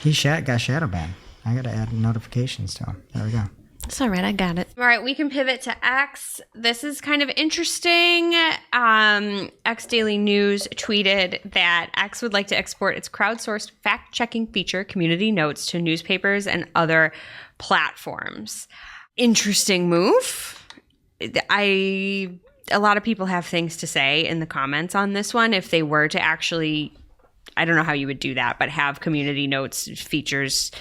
He got shadow banned. I gotta add notifications to him. There we go. It's all right. I got it. All right. We can pivot to X. This is kind of interesting. X Daily News tweeted that X would like to export its crowdsourced fact-checking feature, Community Notes, to newspapers and other platforms. Interesting move. A lot of people have things to say in the comments on this one. If they were to actually, I don't know how you would do that, but have Community Notes features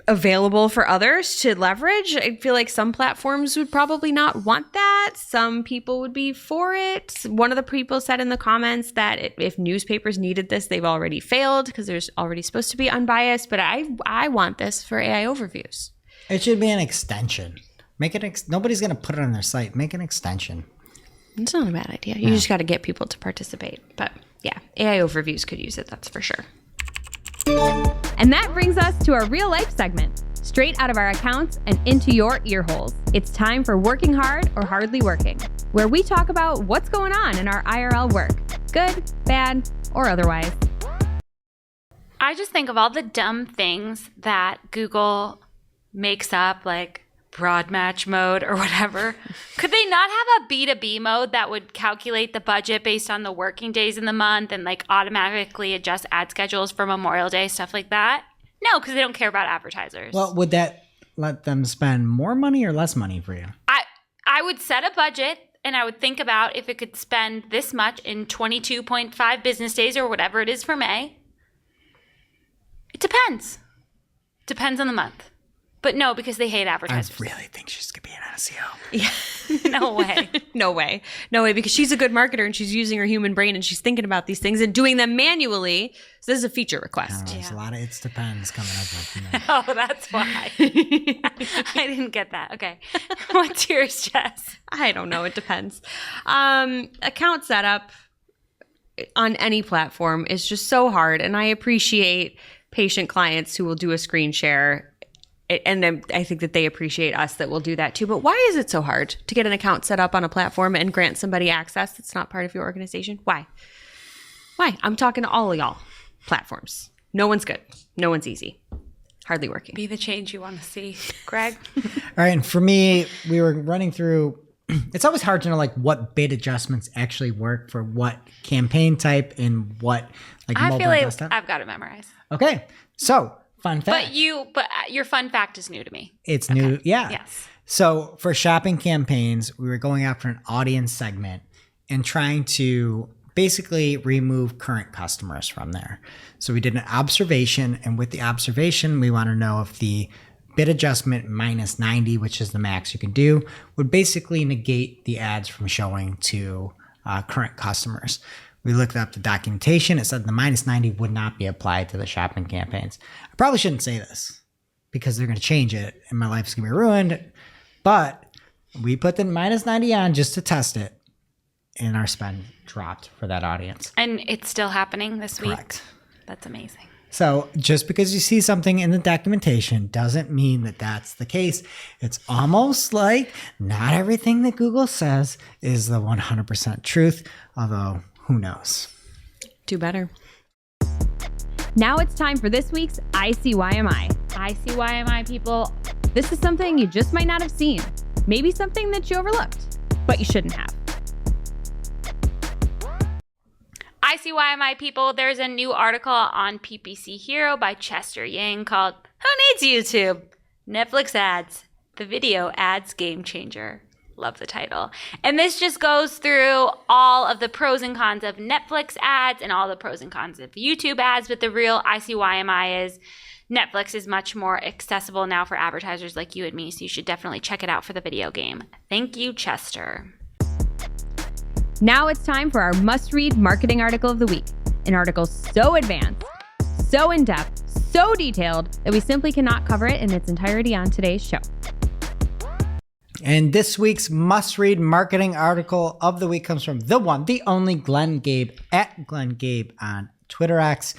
available for others to leverage. I feel like some platforms would probably not want that. Some people would be for it. One of the people said in the comments that if newspapers needed this, they've already failed because there's already supposed to be unbiased. But I want this for AI overviews. It should be an extension. Make it. Nobody's gonna put it on their site. Make an extension. It's not a bad idea. You just got to get people to participate. But yeah, AI overviews could use it. That's for sure. And that brings us to our real life segment, straight out of our accounts and into your ear holes. It's time for Working Hard or Hardly Working, where we talk about what's going on in our IRL work, good, bad, or otherwise. I just think of all the dumb things that Google makes up, like broad match mode or whatever. Could they not have a B2B mode that would calculate the budget based on the working days in the month and like automatically adjust ad schedules for Memorial Day, stuff like that? No, because they don't care about advertisers. Well, would that let them spend more money or less money for you? I would set a budget and I would think about if it could spend this much in 22.5 business days or whatever it is for May. It depends. Depends on the month. But no, because they hate I advertisers. really think she's going to be an SEO. Yeah. No way. No way. No way, because she's a good marketer and she's using her human brain and she's thinking about these things and doing them manually. So this is a feature request. There's a lot of it depends coming up with me. Oh, that's why. I didn't get that. Okay. What's yours, Jess? I don't know. It depends. Account setup on any platform is just so hard. And I appreciate patient clients who will do a screen share. And then I think that they appreciate us that will do that too. But why is it so hard to get an account set up on a platform and grant somebody access that's not part of your organization? Why? I'm talking to all of y'all platforms. No one's good. No one's easy. Hardly working. Be the change you want to see, Greg. All right. And for me, we were running through, it's always hard to know like what bid adjustments actually work for what campaign type and what like I mobile feel like desktop. I've got it memorized. Okay. So fun fact. But your fun fact is new to me. It's new. Yeah. Yes. So for shopping campaigns, we were going after an audience segment and trying to basically remove current customers from there. So we did an observation, and with the observation, we want to know if the bid adjustment minus 90, which is the max you can do, would basically negate the ads from showing to current customers. We looked up the documentation. It said the minus 90 would not be applied to the shopping campaigns. I probably shouldn't say this because they're going to change it and my life's going to be ruined. But we put the minus 90 on just to test it, and our spend dropped for that audience. And it's still happening this week. Correct. That's amazing. So just because you see something in the documentation doesn't mean that that's the case. It's almost like not everything that Google says is the 100% truth, although who knows? Do better. Now it's time for this week's ICYMI. ICYMI people. This is something you just might not have seen. Maybe something that you overlooked, but you shouldn't have. ICYMI people, there's a new article on PPC Hero by Chester Yang called Who Needs YouTube? Netflix Ads, the video ads game changer. Love the title. And this just goes through all of the pros and cons of Netflix ads and all the pros and cons of YouTube ads. But the real ICYMI is Netflix is much more accessible now for advertisers like you and me. So you should definitely check it out for the video game. Thank you, Chester. Now it's time for our must-read marketing article of the week. An article so advanced, so in-depth, so detailed that we simply cannot cover it in its entirety on today's show. And this week's must-read marketing article of the week comes from the one, the only Glenn Gabe at Glenn Gabe on Twitter X.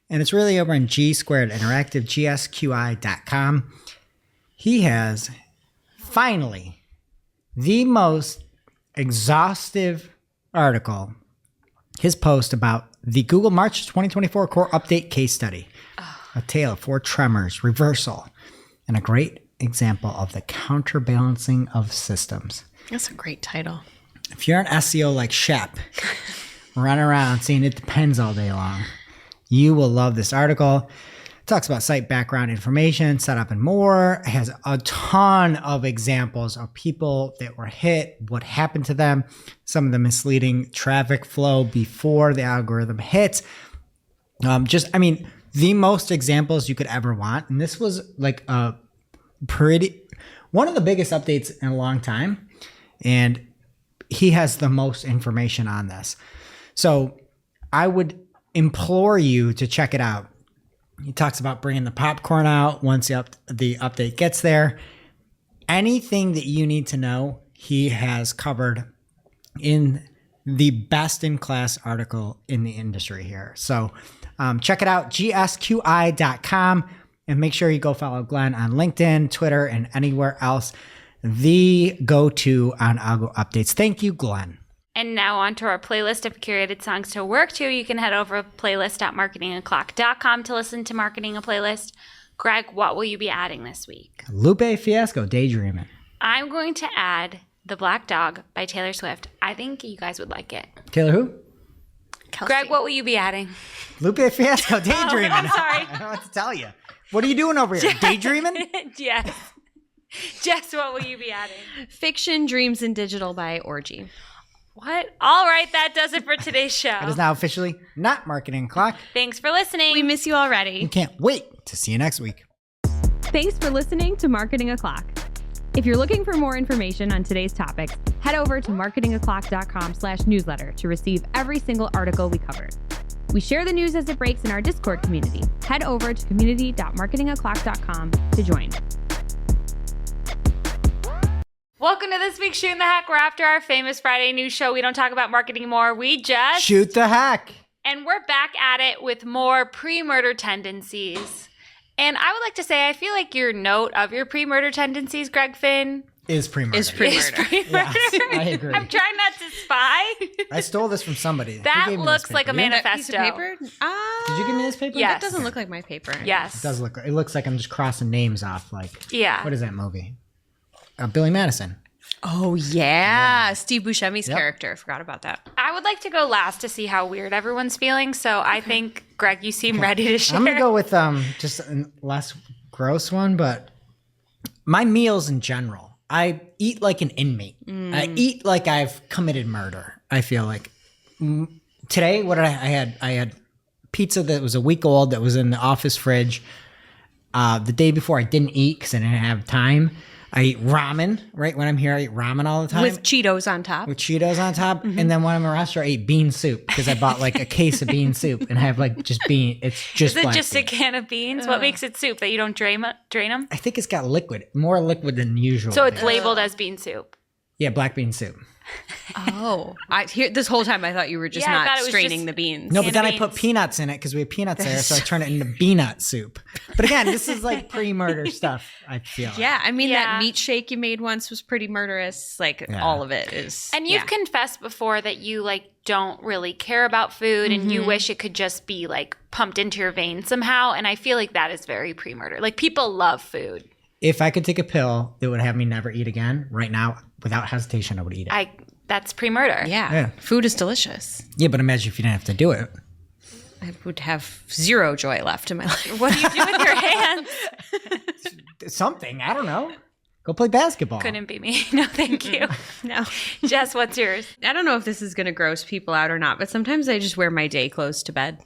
And it's really over on G Squared Interactive, gsqi.com. He has finally the most exhaustive article, his post about the Google March 2024 Core Update case study, a tale of 4 tremors, reversal, and a great example of the counterbalancing of systems. That's a great title. If you're an SEO like Shep, running around saying it depends all day long, you will love this article. It talks about site background information, setup, and more. It has a ton of examples of people that were hit, what happened to them, some of the misleading traffic flow before the algorithm hits. The most examples you could ever want. And this was like one of the biggest updates in a long time. And he has the most information on this. So I would implore you to check it out. He talks about bringing the popcorn out once the update gets there. Anything that you need to know, he has covered in the best-in-class article in the industry here. So check it out, gsqi.com, and make sure you go follow Glenn on LinkedIn, Twitter, and anywhere else. The go-to on algo updates. Thank you, Glenn. And now on to our playlist of curated songs to work to. You can head over to playlist.marketingoclock.com to listen to Marketing a Playlist. Greg, what will you be adding this week? Lupe Fiasco, Daydreaming. I'm going to add The Black Dog by Taylor Swift. I think you guys would like it. Taylor who? Kelsey. Greg, what will you be adding? Lupe Fiasco, Daydreaming. I'm sorry. I don't know what to tell you. What are you doing over here? Daydreaming? Yes. Jess, what will you be adding? Fiction, Dreams, and Digital by Orgy. What? All right, that does it for today's show. It is now officially not Marketing O'Clock. Thanks for listening. We miss you already. And can't wait to see you next week. Thanks for listening to Marketing O'Clock. If you're looking for more information on today's topics, head over to marketingoclock.com/newsletter to receive every single article we covered. We share the news as it breaks in our Discord community. Head over to community.marketingoclock.com to join. Welcome to this week's Shootin' the Heck. We're after our famous Friday news show. We don't talk about marketing anymore. We just Shoot the heck. And we're back at it with more pre-murder tendencies. And I would like to say, I feel like your note of your pre-murder tendencies, Greg Finn, Is pre-murder. is pre-murder. Yes, I agree. I'm trying not to spy. I stole this from somebody. Who That gave me looks this like a paper? You? manifesto. Piece of paper? Did you give me this paper? Yes. That doesn't look like my paper. Yes. It does look. It looks like I'm just crossing names off. Like, Yeah. what is that movie? Billy Madison. Oh, yeah. Steve Buscemi's Yep. character. I forgot about that. I would like to go last to see how weird everyone's feeling. So I think, Greg, you seem ready to share. I'm gonna go with just a less gross one, but my meals in general. I eat like an inmate. I eat like I've committed murder. I feel like today. What did I had? I had pizza that was a week old that was in the office fridge. The day before, I didn't eat because I didn't have time. I eat ramen, right? When I'm here, I eat ramen all the time. With Cheetos on top. With Cheetos on top. And then when I'm in a restaurant, I eat bean soup because I bought like a case of bean soup and I have like just bean. It's just Is it black just a beans. can of beans? What makes it soup? That you don't drain them? I think it's got liquid, more liquid than usual. So it's labeled as bean soup. Yeah, black bean soup. Oh. This whole time I thought you were just Yeah, I thought not it was straining just- the beans. No, Can but then of I put beans. peanuts in it because we have peanuts there, so I turn it into peanut soup. But again, this is like pre-murder stuff, I feel like. Yeah, I mean, Yeah. that meat shake you made once was pretty murderous. Like, Yeah. all of it is. And you've yeah. confessed before that you like don't really care about food and you wish it could just be like pumped into your veins somehow. And I feel like that is very pre-murder. Like people love food. If I could take a pill that would have me never eat again, right now, without hesitation, I would eat it. That's pre-murder. Yeah. Yeah. Food is delicious. Yeah, but imagine if you didn't have to do it. I would have zero joy left in my life. What do you do with your hands? Something, I don't know. Go play basketball. Couldn't be me. No, thank you. No. Jess, what's yours? I don't know if this is going to gross people out or not, but sometimes I just wear my day clothes to bed.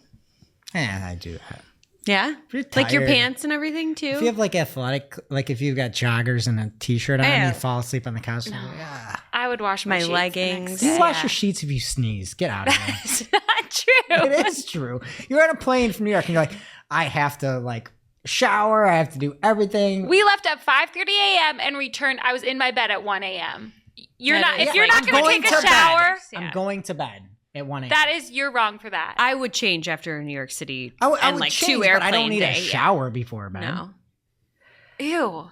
I do that. Yeah? you're Like your tired. pants and everything, too? If you have like athletic, like if you've got joggers and a t-shirt on, Yeah. you fall asleep on the couch. You're like, "Ah." I would wash my My sheets the leggings. next You day. wash your sheets if you sneeze. Get out of here. It's not true. It is true. You're on a plane from New York and you're like, I have to like shower. I have to do everything. We left at 5:30 a.m. and returned. I was in my bed at 1 a.m. You're That not. is If you're like- not going to take a shower, Yeah. I'm going to bed at 1 a.m. that is you're wrong for that. I would change after New York City I would and like change, two but airplane I don't need day. a shower before bed. No. Ew.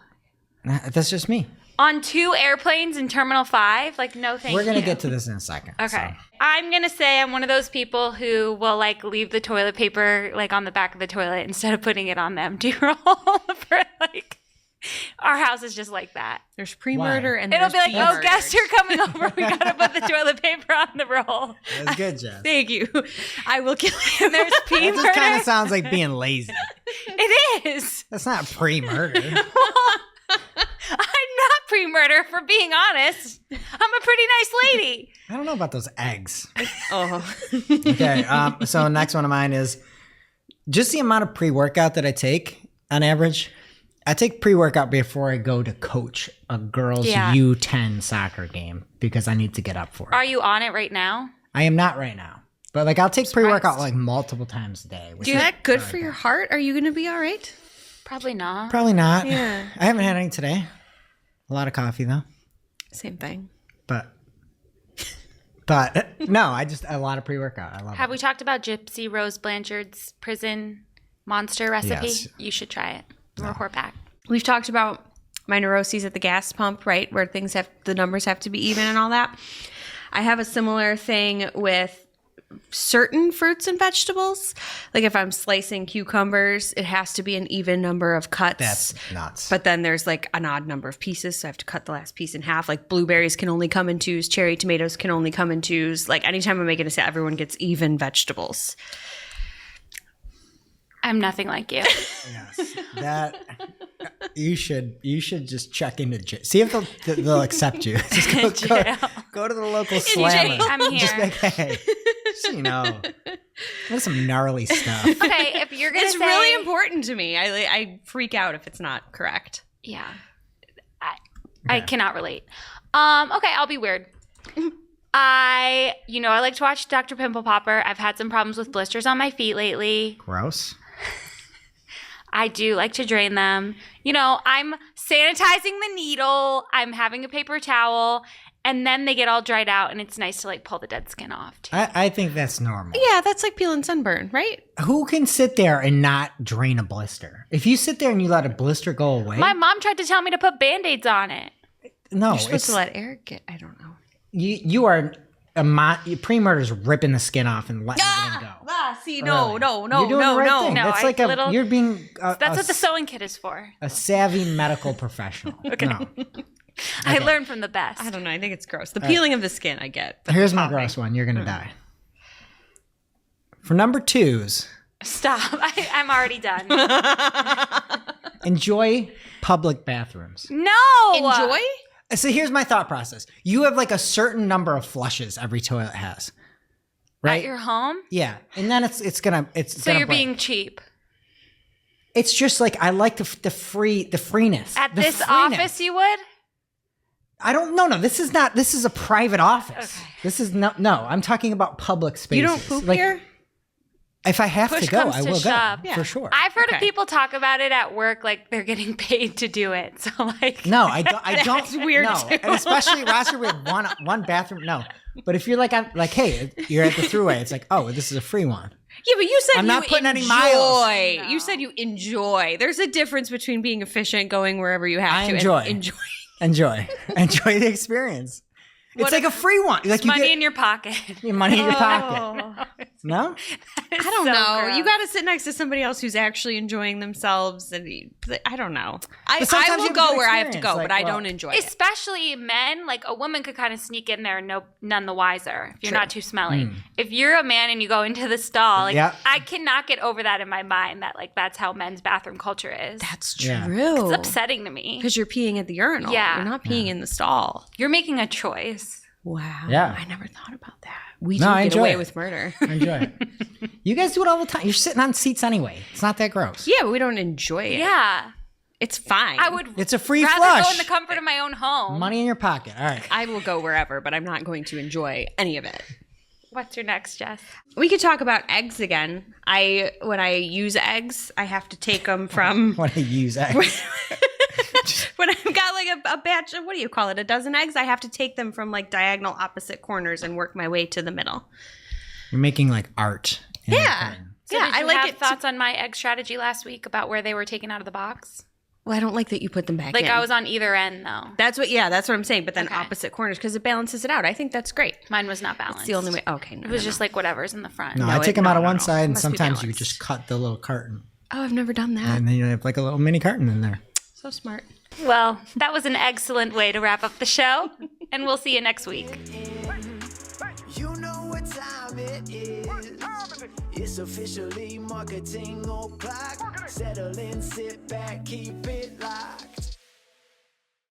That's just me. On 2 airplanes in Terminal 5? Like, no thank you. We're going to get to this in a second. Okay. so. I'm going to say I'm one of those people who will, like, leave the toilet paper, like, on the back of the toilet instead of putting it on the empty roll for, like, our house is just like that. There's pre-murder and It'll there's be like, being oh, murdered. guests are coming over. We got to put the toilet paper on the roll. That's good, Jess. Thank you. I will kill you. There's pee That just kind murder. of sounds like being lazy. It is. That's not pre-murder. I'm not pre-murder, for being honest. I'm a pretty nice lady. I don't know about those eggs. Oh. Okay, so next one of mine is just the amount of pre-workout that I take on average. I take pre-workout before I go to coach a girls' Yeah. U10 soccer game because I need to get up for it. Are you on it right now? I am not right now. But like I'll take pre-workout like multiple times a day. which Is is that good for your heart? Are you going to be all right? Probably not. Probably not. Yeah. I haven't had any today. A lot of coffee though. Same thing. But no, I just a lot of pre-workout. I love Have it. we talked about Gypsy Rose Blanchard's prison monster recipe? Yes. You should try it. Report back. We've talked about my neuroses at the gas pump, right? Where the numbers have to be even and all that. I have a similar thing with certain fruits and vegetables. Like if I'm slicing cucumbers, it has to be an even number of cuts. That's nuts. But then there's like an odd number of pieces, so I have to cut the last piece in half. Like blueberries can only come in twos, cherry tomatoes can only come in twos. Like anytime I'm making a salad, everyone gets even vegetables. I'm nothing like you. Yes. That You should just check into jail. See if they'll accept you. Just go to the local slammer. I'm here. Just be like, hey, just so you know, that's some gnarly stuff. Okay, if you're gonna It's say, really important to me. I freak out if it's not correct. Yeah, I cannot relate. Okay, I'll be weird. I like to watch Dr. Pimple Popper. I've had some problems with blisters on my feet lately. Gross. I do like to drain them. I'm sanitizing the needle. I'm having a paper towel. And then they get all dried out, and it's nice to like pull the dead skin off, too. I think that's normal. Yeah, that's like peeling sunburn, right? Who can sit there and not drain a blister? If you sit there and you let a blister go away, My mom tried to tell me to put Band-Aids on it. no, You're supposed it's to let air get. I don't know. you are pre-murder's ripping the skin off and letting everything go. See, Really. You're doing the right thing. No, That's like you're being That's what the sewing kit is for. a savvy medical professional. Okay. No. I learned from the best. I don't know. I think it's gross. The peeling of the skin, I get. but Here's the my popping. gross one. You're gonna die. For number 2s, Stop. I'm already done. enjoy public bathrooms. No. Enjoy? So here's my thought process. You have like a certain number of flushes every toilet has, right? At your home? Yeah, and then it's gonna So you're being cheap. It's just like I like the freeness. At the this freeness. office you would? I don't. No. This is not. This is a private office. Okay. This is no. I'm talking about public spaces. You don't poop Like, here? If I have Push to go, comes I to will shove. go for sure. I've heard of Okay. people talk about it at work like they're getting paid to do it. So like No, I don't. I don't. That's weird, No, too. and especially Roster with one bathroom. No, but if you're like, hey, you're at the throughway. It's like, oh, this is a free one. Yeah, but you said I'm you not putting any enjoy. miles. You said you enjoy. There's a difference between being efficient, going wherever you have I to, enjoy. and enjoy. Enjoy the experience. It's like a free one. Like you money get in your pocket. your money in your pocket. No, I don't so know. gross. You got to sit next to somebody else who's actually enjoying themselves, and I don't know. I But sometimes will you have a go good where I have to experience. go, Like, but I well, don't enjoy it. Especially men, like a woman could kind of sneak in there, none the wiser if you're not too smelly. If you're a man and you go into the stall, like Yeah. I cannot get over that in my mind that like that's how men's bathroom culture is. That's Yeah. true. It's upsetting to me. Because you're peeing at the urinal. Yeah. You're not peeing in the stall. You're making a choice. Wow. Yeah. I never thought about that. We No, do I get enjoy away it. with murder. enjoy it. You guys do it all the time. You're sitting on seats anyway. It's not that gross. Yeah, but we don't enjoy it. Yeah. It's fine. I would It's a free rather flush. go in the comfort of my own home. Money in your pocket. All right. I will go wherever, but I'm not going to enjoy any of it. What's your next, Jess? We could talk about eggs again. When I use eggs, I have to take them from Want to use eggs? when I've got like a batch of, what do you call it, a dozen eggs, I have to take them from like diagonal opposite corners and work my way to the middle. You're making like art. in your Yeah. brain. So Yeah, did I you like have it. thoughts on my egg strategy last week about where they were taken out of the box? Well, I don't like that you put them back Like in. I was on either end though. That's what I'm saying. But then Okay. opposite corners because it balances it out. I think that's great. Mine was not balanced. It's the only way. Okay, no, It was no, just like whatever's in the front. No, No, I take it- them out of no, one no. side, It and must be sometimes you balanced. just cut the little carton, Oh, I've never done that. and then you have like a little mini carton in there. So smart. Well, that was an excellent way to wrap up the show, and we'll see you next week. You know what time it is. It's officially marketing o'clock. Settle in, sit back, keep it live.